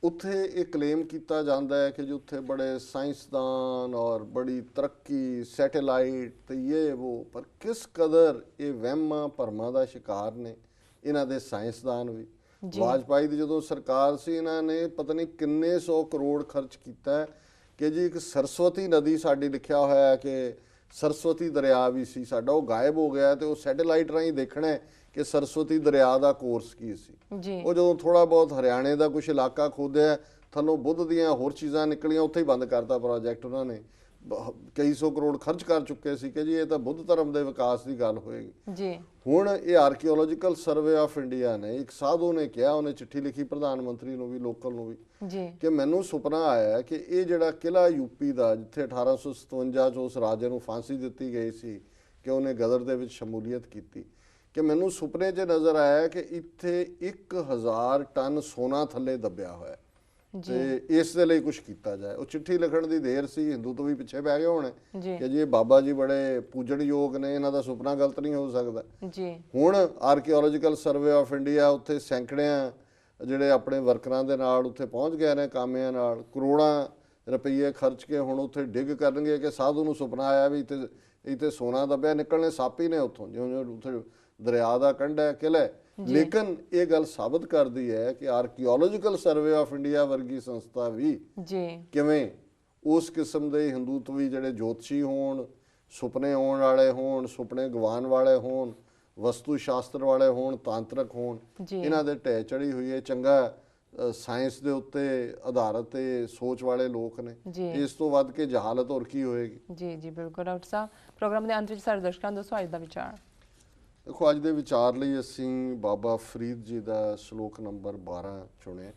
ਉੱਥੇ ਇਹ ਕਲੇਮ ਕੀਤਾ ਜਾਂਦਾ ਹੈ ਕਿ ਜੀ ਉੱਥੇ ਬੜੇ ਸਾਇੰਸਦਾਨ ਔਰ ਬੜੀ ਤਰੱਕੀ, ਸੈਟੇਲਾਈਟ ਤੇ ਇਹ ਉਹ, ਪਰ ਕਿਸ ਕਦਰ ਇਹ ਵਹਿਮਾਂ ਭਰਮਾਂ ਦਾ ਸ਼ਿਕਾਰ ਨੇ ਇਹਨਾਂ ਦੇ ਸਾਇੰਸਦਾਨ ਵੀ। ਵਾਜਪਾਈ ਦੀ ਜਦੋਂ ਸਰਕਾਰ ਸੀ, ਇਹਨਾਂ ਨੇ ਪਤਾ ਨਹੀਂ ਕਿੰਨੇ 100 ਕਰੋੜ ਖਰਚ ਕੀਤਾ ਕਿ ਜੀ ਇੱਕ ਸਰਸਵਤੀ ਨਦੀ ਸਾਡੀ, ਲਿਖਿਆ ਹੋਇਆ ਹੈ ਕਿ ਸਰਸਵਤੀ ਦਰਿਆ ਵੀ ਸੀ ਸਾਡਾ, ਉਹ ਗਾਇਬ ਹੋ ਗਿਆ ਤੇ ਉਹ ਸੈਟੇਲਾਈਟ ਰਾਹੀਂ ਦੇਖਣਾ ਕਿ ਸਰਸਵਤੀ ਦਰਿਆ ਦਾ ਕੋਰਸ ਕੀ ਸੀ। ਉਹ ਜਦੋਂ ਥੋੜਾ ਬਹੁਤ ਹਰਿਆਣੇ ਦਾ ਕੁਝ ਇਲਾਕਾ ਖੋਦਿਆ, ਥੱਲੋਂ ਬੁੱਧ ਦੀਆਂ ਹੋਰ ਚੀਜ਼ਾਂ ਨਿਕਲੀਆਂ, ਉੱਥੇ ਹੀ ਬੰਦ ਕਰਤਾ ਪ੍ਰੋਜੈਕਟ। ਉਹਨਾਂ ਨੇ ਕਈ 100 ਕਰੋੜ ਖਰਚ ਕਰ ਚੁੱਕੇ ਸੀ ਕਿ ਜੀ ਇਹ ਤਾਂ ਬੁੱਧ ਧਰਮ ਦੇ ਵਿਕਾਸ ਦੀ ਗੱਲ ਹੋਏਗੀ। ਹੁਣ ਇਹ ਆਰਕੀਓਲੋਜੀਕਲ ਸਰਵੇ ਆਫ ਇੰਡੀਆ ਨੇ, ਇੱਕ ਸਾਧੂ ਨੇ ਕਿਹਾ, ਉਹਨੇ ਚਿੱਠੀ ਲਿਖੀ ਪ੍ਰਧਾਨ ਮੰਤਰੀ ਨੂੰ ਵੀ, ਲੋਕਲ ਨੂੰ ਵੀ, ਕਿ ਮੈਨੂੰ ਸੁਪਨਾ ਆਇਆ ਕਿ ਇਹ ਜਿਹੜਾ ਕਿਲ੍ਹਾ ਯੂਪੀ ਦਾ, ਜਿੱਥੇ 1857 ਚ ਉਸ ਰਾਜੇ ਨੂੰ ਫਾਂਸੀ ਦਿੱਤੀ ਗਈ ਸੀ ਕਿ ਉਹਨੇ ਗਦਰ ਦੇ ਵਿੱਚ ਸ਼ਮੂਲੀਅਤ ਕੀਤੀ, ਕਿ ਮੈਨੂੰ ਸੁਪਨੇ 'ਚ ਨਜ਼ਰ ਆਇਆ ਕਿ ਇੱਥੇ 1000 ਟਨ ਸੋਨਾ ਥੱਲੇ ਦੱਬਿਆ ਹੋਇਆ ਤੇ ਇਸ ਦੇ ਲਈ ਕੁਝ ਕੀਤਾ ਜਾਏ। ਉਹ ਚਿੱਠੀ ਲਿਖਣ ਦੀ ਦੇਰ ਸੀ, ਹਿੰਦੂ ਤੋਂ ਵੀ ਪਿੱਛੇ ਪੈ ਗਏ ਹੋਣੇ ਕਿ ਜੀ ਇਹ ਬਾਬਾ ਜੀ ਬੜੇ ਪੂਜਣਯੋਗ ਨੇ, ਇਹਨਾਂ ਦਾ ਸੁਪਨਾ ਗਲਤ ਨਹੀਂ ਹੋ ਸਕਦਾ। ਹੁਣ ਆਰਕੀਓਲੋਜੀਕਲ ਸਰਵੇ ਆਫ ਇੰਡੀਆ ਉੱਥੇ ਸੈਂਕੜਿਆਂ ਜਿਹੜੇ ਆਪਣੇ ਵਰਕਰਾਂ ਦੇ ਨਾਲ ਉੱਥੇ ਪਹੁੰਚ ਗਏ ਨੇ, ਕਾਮਿਆਂ ਨਾਲ, ਕਰੋੜਾਂ ਰੁਪਈਏ ਖਰਚ ਕੇ ਹੁਣ ਉੱਥੇ ਡਿੱਗ ਕਰਨਗੇ ਕਿ ਸਾਧੂ ਨੂੰ ਸੁਪਨਾ ਆਇਆ ਵੀ ਇੱਥੇ ਸੋਨਾ ਦੱਬਿਆ, ਨਿਕਲਣੇ ਸਾਪੀ ਨੇ ਉੱਥੋਂ, ਜਿਉਂ ਉੱਥੇ ਦਰਿਆ ਦਾ ਕੰਢ ਹੈ, ਕਿਲ੍ਹਾ। ਲੇਕਿਨ ਇਹ ਗੱਲ ਸਾਬਤ ਕਰਦੀ ਹੈ ਕਿ ਆਰਕੀਓਲੋਜੀਕਲ ਸਰਵੇ ਆਫ ਇੰਡੀਆ ਵਰਗੀ ਸੰਸਥਾ ਵੀ ਕਿਵੇਂ ਉਸ ਕਿਸਮ ਦੇ ਹਿੰਦੂਤਵੀ ਜਿਹੜੇ ਜੋਤਸ਼ੀ ਹੋਣ, ਸੁਪਨੇ ਆਉਣ ਵਾਲੇ ਹੋਣ, ਸੁਪਨੇ ਗਵਾਉਣ ਵਾਲੇ ਹੋਣ, ਵਸਤੂ ਸ਼ਾਸਤਰ ਵਾਲੇ ਹੋਣ, ਤਾਂਤਰਿਕ ਹੋਣ, ਇਹਨਾਂ ਦੇ ਢਹਿ ਚੜੀ ਹੋਈ ਹੈ। ਚੰਗਾ ਸਾਇੰਸ ਦੇ ਉੱਤੇ ਆਧਾਰਿਤ ਤੇ ਸੋਚ ਵਾਲੇ ਲੋਕ ਨੇ। ਇਸ ਤੋਂ ਵੱਧ ਕੇ ਜਹਾਲਤ ਹੋਰ ਕੀ ਹੋਏਗੀ? ਜੀ ਬਿਲਕੁਲ ਡਾਕਟਰ ਸਾਹਿਬ। ਪ੍ਰੋਗਰਾਮ ਦੇ ਅੰਤ ਵਿੱਚ ਸਾਡੇ ਦਰਸ਼ਕਾਂ ਨੂੰ ਦੱਸੋ ਅੱਜ ਦਾ ਵਿਚਾਰ। ਦੇਖੋ, ਅੱਜ ਦੇ ਵਿਚਾਰ ਲਈ ਅਸੀਂ ਬਾਬਾ ਫਰੀਦ ਜੀ ਦਾ ਸ਼ਲੋਕ ਨੰਬਰ 12 ਚੁਣਿਆ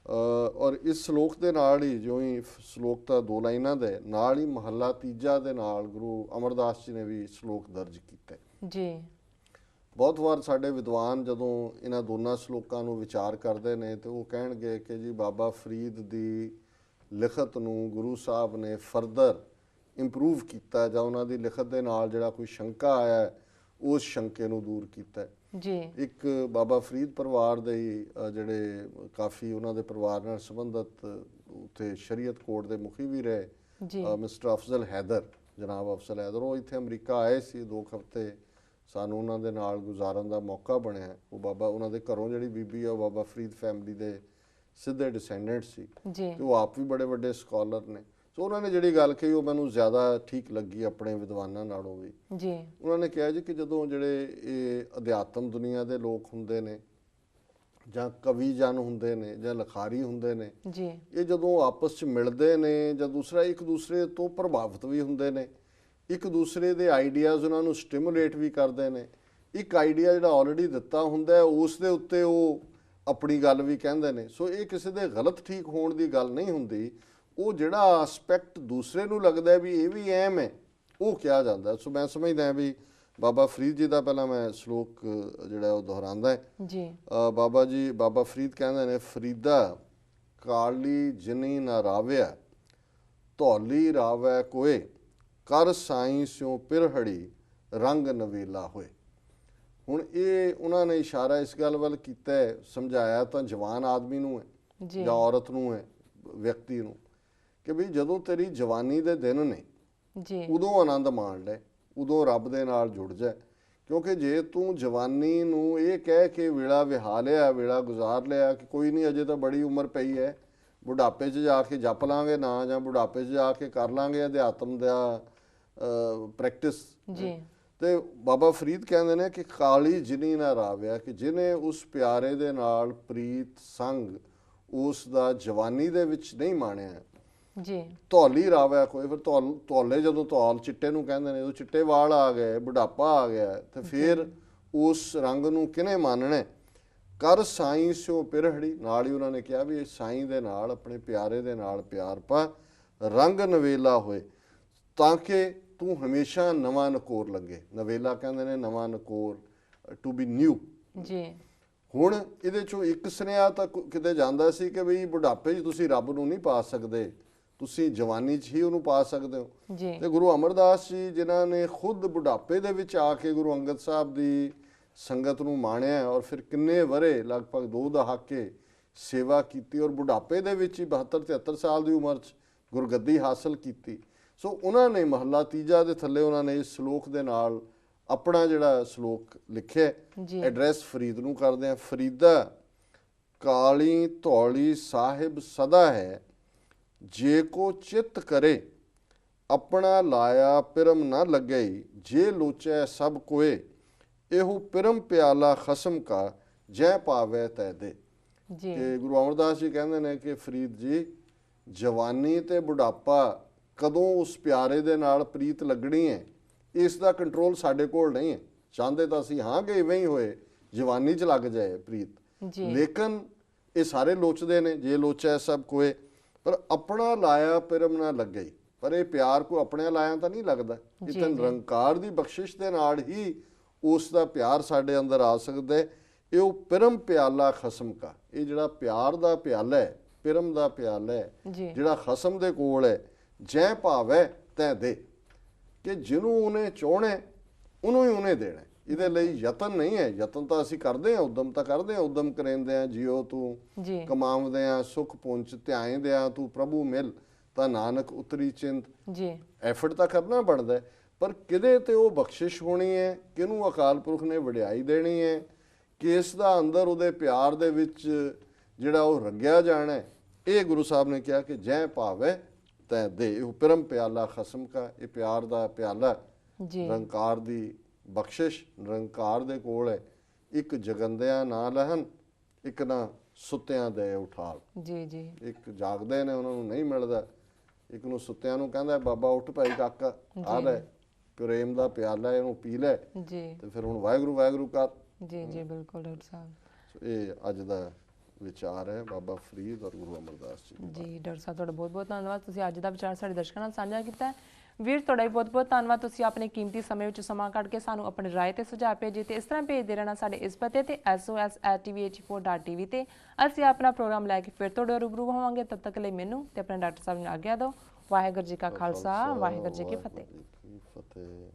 ਔਰ ਇਸ ਸ਼ਲੋਕ ਦੇ ਨਾਲ ਹੀ, ਜਿਉਂ ਹੀ ਸ਼ਲੋਕ ਤਾਂ 2 ਲਾਈਨਾਂ ਦੇ ਨਾਲ ਹੀ ਮਹੱਲਾ ਤੀਜਾ ਦੇ ਨਾਲ ਗੁਰੂ ਅਮਰਦਾਸ ਜੀ ਨੇ ਵੀ ਸ਼ਲੋਕ ਦਰਜ ਕੀਤਾ ਬਹੁਤ ਵਾਰ ਸਾਡੇ ਵਿਦਵਾਨ ਜਦੋਂ ਇਹਨਾਂ ਦੋਨਾਂ ਸ਼ਲੋਕਾਂ ਨੂੰ ਵਿਚਾਰ ਕਰਦੇ ਨੇ ਤੇ ਉਹ ਕਹਿਣਗੇ ਕਿ ਜੀ ਬਾਬਾ ਫਰੀਦ ਦੀ ਲਿਖਤ ਨੂੰ ਗੁਰੂ ਸਾਹਿਬ ਨੇ ਫਰਦਰ ਇੰਪਰੂਵ ਕੀਤਾ, ਜਾਂ ਉਹਨਾਂ ਦੀ ਲਿਖਤ ਦੇ ਨਾਲ ਜਿਹੜਾ ਕੋਈ ਸ਼ੰਕਾ ਆਇਆ ਉਸ ਸ਼ੰਕੇ ਨੂੰ ਦੂਰ ਕੀਤਾ ਇੱਕ ਬਾਬਾ ਫਰੀਦ ਪਰਿਵਾਰ ਦੇ ਜਿਹੜੇ ਕਾਫੀ ਉਹਨਾਂ ਦੇ ਪਰਿਵਾਰ ਨਾਲ ਸੰਬੰਧਿਤ ਉੱਥੇ ਸ਼ਰੀਅਤ ਕੋਰਟ ਦੇ ਮੁਖੀ ਵੀ ਰਹੇ ਮਿਸਟਰ ਅਫਜ਼ਲ ਹੈਦਰ, ਜਨਾਬ ਅਫਜ਼ਲ ਹੈਦਰ, ਉਹ ਇੱਥੇ ਅਮਰੀਕਾ ਆਏ ਸੀ 2 ਹਫ਼ਤੇ, ਸਾਨੂੰ ਉਹਨਾਂ ਦੇ ਨਾਲ ਗੁਜ਼ਾਰਨ ਦਾ ਮੌਕਾ ਬਣਿਆ। ਉਹ ਬਾਬਾ, ਉਹਨਾਂ ਦੇ ਘਰੋਂ ਜਿਹੜੀ ਬੀਬੀ ਆ ਉਹ ਬਾਬਾ ਫਰੀਦ ਫੈਮਿਲੀ ਦੇ ਸਿੱਧੇ ਡਿਸੈਂਡੈਂਟ ਸੀ ਤੇ ਉਹ ਆਪ ਵੀ ਬੜੇ ਵੱਡੇ ਸਕਾਲਰ ਨੇ। ਸੋ ਉਹਨਾਂ ਨੇ ਜਿਹੜੀ ਗੱਲ ਕਹੀ ਉਹ ਮੈਨੂੰ ਜ਼ਿਆਦਾ ਠੀਕ ਲੱਗੀ ਆਪਣੇ ਵਿਦਵਾਨਾਂ ਨਾਲੋਂ ਵੀ। ਉਹਨਾਂ ਨੇ ਕਿਹਾ ਜੀ ਕਿ ਜਦੋਂ ਜਿਹੜੇ ਇਹ ਅਧਿਆਤਮ ਦੁਨੀਆ ਦੇ ਲੋਕ ਹੁੰਦੇ ਨੇ ਜਾਂ ਕਵੀ ਜਨ ਹੁੰਦੇ ਨੇ ਜਾਂ ਲਿਖਾਰੀ ਹੁੰਦੇ ਨੇ, ਜੀ ਇਹ ਜਦੋਂ ਆਪਸ 'ਚ ਮਿਲਦੇ ਨੇ ਜਾਂ ਦੂਸਰਾ ਇੱਕ ਦੂਸਰੇ ਤੋਂ ਪ੍ਰਭਾਵਿਤ ਵੀ ਹੁੰਦੇ ਨੇ, ਇੱਕ ਦੂਸਰੇ ਦੇ ਆਈਡੀਆਜ਼ ਉਹਨਾਂ ਨੂੰ ਸਟਿਮੂਲੇਟ ਵੀ ਕਰਦੇ ਨੇ। ਇੱਕ ਆਈਡੀਆ ਜਿਹੜਾ ਆਲਰੇਡੀ ਦਿੱਤਾ ਹੁੰਦਾ ਹੈ ਉਸ ਦੇ ਉੱਤੇ ਉਹ ਆਪਣੀ ਗੱਲ ਵੀ ਕਹਿੰਦੇ ਨੇ। ਸੋ ਇਹ ਕਿਸੇ ਦੇ ਗਲਤ ਠੀਕ ਹੋਣ ਦੀ ਗੱਲ ਨਹੀਂ ਹੁੰਦੀ, ਉਹ ਜਿਹੜਾ ਆਸਪੈਕਟ ਦੂਸਰੇ ਨੂੰ ਲੱਗਦਾ ਵੀ ਇਹ ਵੀ ਅਹਿਮ ਹੈ ਉਹ ਕਿਹਾ ਜਾਂਦਾ। ਸੋ ਮੈਂ ਸਮਝਦਾ ਵੀ ਬਾਬਾ ਫਰੀਦ ਜੀ ਦਾ ਪਹਿਲਾਂ ਮੈਂ ਸ਼ਲੋਕ ਜਿਹੜਾ ਉਹ ਦੁਹਰਾਉਂਦਾ ਹੈ ਜੀ। ਬਾਬਾ ਜੀ, ਬਾਬਾ ਫਰੀਦ ਕਹਿੰਦੇ ਨੇ, ਫਰੀਦਾ ਕਾਲੀ ਜਿਨੀ ਨਾ ਰਾਵਿਆ ਧੌਲੀ ਰਾਵੈ ਕੋਏ, ਕਰ ਸਾਈਂ ਸਿਉ ਪਿਰਹੜੀ ਰੰਗ ਨਵੇਲਾ ਹੋਏ। ਹੁਣ ਇਹ ਉਹਨਾਂ ਨੇ ਇਸ਼ਾਰਾ ਇਸ ਗੱਲ ਵੱਲ ਕੀਤਾ ਹੈ, ਸਮਝਾਇਆ ਤਾਂ ਜਵਾਨ ਆਦਮੀ ਨੂੰ ਹੈ ਜੀ ਜਾਂ ਔਰਤ ਨੂੰ ਹੈ, ਵਿਅਕਤੀ ਨੂੰ, ਕਿ ਵੀ ਜਦੋਂ ਤੇਰੀ ਜਵਾਨੀ ਦੇ ਦਿਨ ਨੇ ਜੀ ਉਦੋਂ ਆਨੰਦ ਮਾਣ ਲੈ, ਉਦੋਂ ਰੱਬ ਦੇ ਨਾਲ ਜੁੜ ਜਾ। ਕਿਉਂਕਿ ਜੇ ਤੂੰ ਜਵਾਨੀ ਨੂੰ ਇਹ ਕਹਿ ਕੇ ਵੇਲਾ ਵਿਹਾ ਲਿਆ, ਵੇਲਾ ਗੁਜ਼ਾਰ ਲਿਆ ਕਿ ਕੋਈ ਨਹੀਂ ਅਜੇ ਤਾਂ ਬੜੀ ਉਮਰ ਪਈ ਹੈ, ਬੁਢਾਪੇ 'ਚ ਜਾ ਕੇ ਜਪ ਲਾਂਗੇ ਨਾ, ਜਾਂ ਬੁਢਾਪੇ 'ਚ ਜਾ ਕੇ ਕਰ ਲਾਂਗੇ ਅਧਿਆਤਮ ਦਾ ਪ੍ਰੈਕਟਿਸ ਜੀ, ਤੇ ਬਾਬਾ ਫਰੀਦ ਕਹਿੰਦੇ ਨੇ ਕਿ ਕਾਲੀ ਜਿਨੀ ਨਾ ਰਾਵਿਆ, ਕਿ ਜਿਹਨੇ ਉਸ ਪਿਆਰੇ ਦੇ ਨਾਲ ਪ੍ਰੀਤ ਸੰਗ ਉਸ ਦਾ ਜਵਾਨੀ ਦੇ ਵਿੱਚ ਨਹੀਂ ਮਾਣਿਆ, ਜੀ ਧੌਲੀ ਰਾਵਿਆ ਕੋਈ, ਫਿਰ ਧੌਲੇ ਜਦੋਂ ਧੌਲ ਚਿੱਟੇ ਨੂੰ ਕਹਿੰਦੇ ਨੇ, ਉਹ ਚਿੱਟੇ ਵਾਲ ਆ ਗਏ, ਬੁਢਾਪਾ ਆ ਗਿਆ, ਤੇ ਫਿਰ ਉਸ ਰੰਗ ਨੂੰ ਕਿਹਨੇ ਮਾਨਣਾ। ਕਰ ਸਾਈਂ ਸਿਓ ਪਿਰਹੜੀ, ਨਾਲ ਹੀ ਉਹਨਾਂ ਨੇ ਕਿਹਾ ਵੀ ਸਾਈਂ ਦੇ ਨਾਲ, ਆਪਣੇ ਪਿਆਰੇ ਦੇ ਨਾਲ ਪਿਆਰ ਪਾ, ਰੰਗ ਨਵੇਲਾ ਹੋਏ, ਤਾਂ ਕਿ ਤੂੰ ਹਮੇਸ਼ਾ ਨਵਾਂ ਨਕੋਰ ਲੱਗੇ। ਨਵੇਲਾ ਕਹਿੰਦੇ ਨੇ ਨਵਾਂ ਨਕੋਰ, ਟੂ ਬੀ ਨਿਊ। ਜੀ ਹੁਣ ਇਹਦੇ ਚੋਂ ਇੱਕ ਸੁਨੇਹਾ ਤਾਂ ਕਿਤੇ ਜਾਂਦਾ ਸੀ ਕਿ ਬਈ ਬੁਢਾਪੇ 'ਚ ਤੁਸੀਂ ਰੱਬ ਨੂੰ ਨਹੀਂ ਪਾ ਸਕਦੇ, ਤੁਸੀਂ ਜਵਾਨੀ 'ਚ ਹੀ ਉਹਨੂੰ ਪਾ ਸਕਦੇ ਹੋ। ਜੀ ਤੇ ਗੁਰੂ ਅਮਰਦਾਸ ਜੀ ਜਿਨ੍ਹਾਂ ਨੇ ਖੁਦ ਬੁਢਾਪੇ ਦੇ ਵਿੱਚ ਆ ਕੇ ਗੁਰੂ ਅੰਗਦ ਸਾਹਿਬ ਦੀ ਸੰਗਤ ਨੂੰ ਮਾਣਿਆ, ਔਰ ਫਿਰ ਕਿੰਨੇ ਵਰੇ, ਲਗਭਗ 2 ਦਹਾਕੇ ਸੇਵਾ ਕੀਤੀ, ਔਰ ਬੁਢਾਪੇ ਦੇ ਵਿੱਚ ਹੀ 72-73 ਸਾਲ ਦੀ ਉਮਰ 'ਚ ਗੁਰਗੱਦੀ ਹਾਸਲ ਕੀਤੀ। ਸੋ ਉਹਨਾਂ ਨੇ ਮਹੱਲਾ ਤੀਜਾ ਦੇ ਥੱਲੇ ਉਹਨਾਂ ਨੇ ਇਸ ਸ਼ਲੋਕ ਦੇ ਨਾਲ ਆਪਣਾ ਜਿਹੜਾ ਸ਼ਲੋਕ ਲਿਖਿਆ, ਜੀ ਐਡਰੈਸ ਫਰੀਦ ਨੂੰ ਕਰਦੇ ਆ। ਫਰੀਦਾ ਕਾਲੀ ਧੌਲੀ ਸਾਹਿਬ ਸਦਾ ਹੈ, ਜੇ ਕੋ ਚਿੱਤ ਕਰੇ ਆਪਣਾ ਲਾਇਆ ਪਿਰਮ ਨਾ ਲੱਗਈ, ਜੇ ਲੋਚੈ ਸਭ ਕੋਏ ਇਹੋ ਪਿਰਮ ਪਿਆਲਾ ਖਸਮ ਕਾ, ਜੈ ਪਾਵੇ ਤੈ ਦੇ। ਜੀ ਕਿ ਗੁਰੂ ਅਮਰਦਾਸ ਜੀ ਕਹਿੰਦੇ ਨੇ ਕਿ ਫਰੀਦ ਜੀ, ਜਵਾਨੀ ਤੇ ਬੁਢਾਪਾ ਕਦੋਂ ਉਸ ਪਿਆਰੇ ਦੇ ਨਾਲ ਪ੍ਰੀਤ ਲੱਗਣੀ ਹੈ, ਇਸ ਦਾ ਕੰਟਰੋਲ ਸਾਡੇ ਕੋਲ ਨਹੀਂ ਹੈ। ਚਾਹੁੰਦੇ ਤਾਂ ਅਸੀਂ ਹਾਂ ਕਿ ਇਵੇਂ ਹੀ ਹੋਏ, ਜਵਾਨੀ 'ਚ ਲੱਗ ਜਾਏ ਪ੍ਰੀਤ, ਜੀ ਲੇਕਿਨ ਇਹ ਸਾਰੇ ਲੋਚਦੇ ਨੇ, ਜੇ ਲੋਚੈ ਸਭ ਕੋਏ, ਪਰ ਆਪਣਾ ਲਾਇਆ ਪਿਰਮ ਨਾ ਲੱਗਈ। ਪਰ ਇਹ ਪਿਆਰ ਕੋ ਆਪਣੇ ਲਾਇਆ ਤਾਂ ਨਹੀਂ ਲੱਗਦਾ, ਇਹ ਤਾਂ ਨਿਰੰਕਾਰ ਦੀ ਬਖਸ਼ਿਸ਼ ਦੇ ਨਾਲ ਹੀ ਉਸ ਦਾ ਪਿਆਰ ਸਾਡੇ ਅੰਦਰ ਆ ਸਕਦਾ ਹੈ। ਇਹ ਉਹ ਪਿਰਮ ਪਿਆਲਾ ਖਸਮ ਕਾ, ਇਹ ਜਿਹੜਾ ਪਿਆਰ ਦਾ ਪਿਆਲਾ ਹੈ, ਪਿਰਮ ਦਾ ਪਿਆਲਾ ਹੈ, ਜੀ ਜਿਹੜਾ ਖਸਮ ਦੇ ਕੋਲ ਹੈ, ਜੈ ਭਾਵੈ ਤੈ ਦੇ, ਕਿ ਜਿਹਨੂੰ ਉਹਨੇ ਚਾਹਣਾ ਉਹਨੂੰ ਹੀ ਉਹਨੇ ਦੇਣਾ। ਇਹਦੇ ਲਈ ਯਤਨ ਨਹੀਂ ਹੈ, ਯਤਨ ਤਾਂ ਅਸੀਂ ਕਰਦੇ ਹਾਂ, ਉਦਮ ਤਾਂ ਕਰਦੇ ਹਾਂ, ਉਦਮ ਕਰਿੰਦੇ ਹਾਂ, ਜਿਉ ਤੂੰ ਜੀ ਕਮਾਉਂਦੇ ਆ ਸੁਖ ਪੁੰਚ, ਧਿਆਇਂਦੇ ਆ ਤੂੰ ਪ੍ਰਭੂ ਮਿਲ, ਤਾਂ ਨਾਨਕ ਉਤਰੀ ਚਿੰਤ। ਜੀ ਐਫਰਟ ਤਾਂ ਕਰਨਾ ਬਣਦਾ ਹੈ, ਪਰ ਕਿਹਦੇ ਤੇ ਉਹ ਬਖਸ਼ਿਸ਼ ਹੋਣੀ ਹੈ, ਕਿਹਨੂੰ ਅਕਾਲ ਪੁਰਖ ਨੇ ਵਡਿਆਈ ਦੇਣੀ ਹੈ, ਕਿਸ ਦਾ ਅੰਦਰ ਉਹਦੇ ਪਿਆਰ ਦੇ ਵਿੱਚ ਜਿਹੜਾ ਉਹ ਰੰਗਿਆ ਜਾਣਾ ਹੈ, ਇਹ ਗੁਰੂ ਸਾਹਿਬ ਨੇ ਕਿਹਾ ਕਿ ਜੈ ਭਾਵੈ ਤੈ ਦੇ। ਇਹ ਪਿਰਮ ਪਿਆਲਾ ਖਸਮ ਕਾ, ਇਹ ਪਿਆਰ ਦਾ ਪਿਆਲਾ, ਜੀ ਨਿਰੰਕਾਰ ਦੀ ਬਖਸ਼ਿਸ਼ ਨਿਰੰਕਾਰ ਦੇ ਕੋਲ ਹੈ। ਇੱਕ ਜਗੰਦਿਆਂ ਨਾ ਲਹਨ, ਇੱਕ ਨਾ ਸੁੱਤਿਆਂ ਦੇ ਉਠਾਲ। ਜੀ ਜੀ ਇੱਕ ਜਾਗਦੇ ਨੇ ਉਹਨਾਂ ਨੂੰ ਨਹੀਂ ਮਿਲਦਾ, ਇੱਕ ਨੂੰ ਸੁੱਤਿਆਂ ਨੂੰ ਕਹਿੰਦਾ ਬਾਬਾ ਉੱਠ ਭਾਈ ਕਾਕਾ, ਆ ਲੈ ਪ੍ਰੇਮ ਦਾ ਪਿਆਲਾ, ਇਹਨੂੰ ਪੀ ਲੈ, ਜੀ ਤੇ ਫਿਰ ਹੁਣ ਵਾਹਿਗੁਰੂ ਵਾਹਿਗੁਰੂ ਕਰ। ਜੀ ਜੀ ਬਿਲਕੁਲ ਡਾਕਟਰ ਸਾਹਿਬ। ਸੋ ਇਹ ਅੱਜ ਦਾ ਵਿਚਾਰ ਹੈ ਬਾਬਾ ਫਰੀਦ ਔਰ ਗੁਰੂ ਅਮਰਦਾਸ ਜੀ। ਜੀ ਡਾਕਟਰ ਸਾਹਿਬ ਤੁਹਾਡਾ ਬਹੁਤ ਬਹੁਤ ਧੰਨਵਾਦ, ਤੁਸੀਂ ਅੱਜ ਦਾ ਵਿਚਾਰ ਸਾਡੇ ਦਰਸ਼ਕਾਂ ਨਾਲ ਸਾਂਝਾ ਕੀਤਾ। ਵੀਰ ਤੁਹਾਡਾ ਵੀ ਬਹੁਤ ਬਹੁਤ ਧੰਨਵਾਦ, ਤੁਸੀਂ ਆਪਣੇ ਕੀਮਤੀ ਸਮੇਂ ਵਿੱਚ ਸਮਾਂ ਕੱਢ ਕੇ ਸਾਨੂੰ ਆਪਣੀ ਰਾਏ ਤੇ ਸੁਝਾਅ ਭੇਜੇ, ਤੇ ਇਸ ਤਰ੍ਹਾਂ ਭੇਜਦੇ ਰਹਿਣਾ ਸਾਡੇ ਇਸ ਪਤੇ ਤੇ sos@tv84.tv ਤੇ। ਅਸੀਂ ਆਪਣਾ ਪ੍ਰੋਗਰਾਮ ਲੈ ਕੇ ਫਿਰ ਤੁਹਾਡੇ ਰੂਬਰੂ ਹੋਵਾਂਗੇ। ਤਦ ਤੱਕ ਲਈ ਮੈਨੂੰ ਤੇ ਆਪਣੇ ਡਾਕਟਰ ਸਾਹਿਬ ਨੂੰ ਆਗਿਆ ਦਿਓ। ਵਾਹਿਗੁਰੂ ਜੀ ਕਾ ਖਾਲਸਾ, ਵਾਹਿਗੁਰੂ ਜੀ ਕੀ ਫਤਿਹ। ਫਤਿਹ।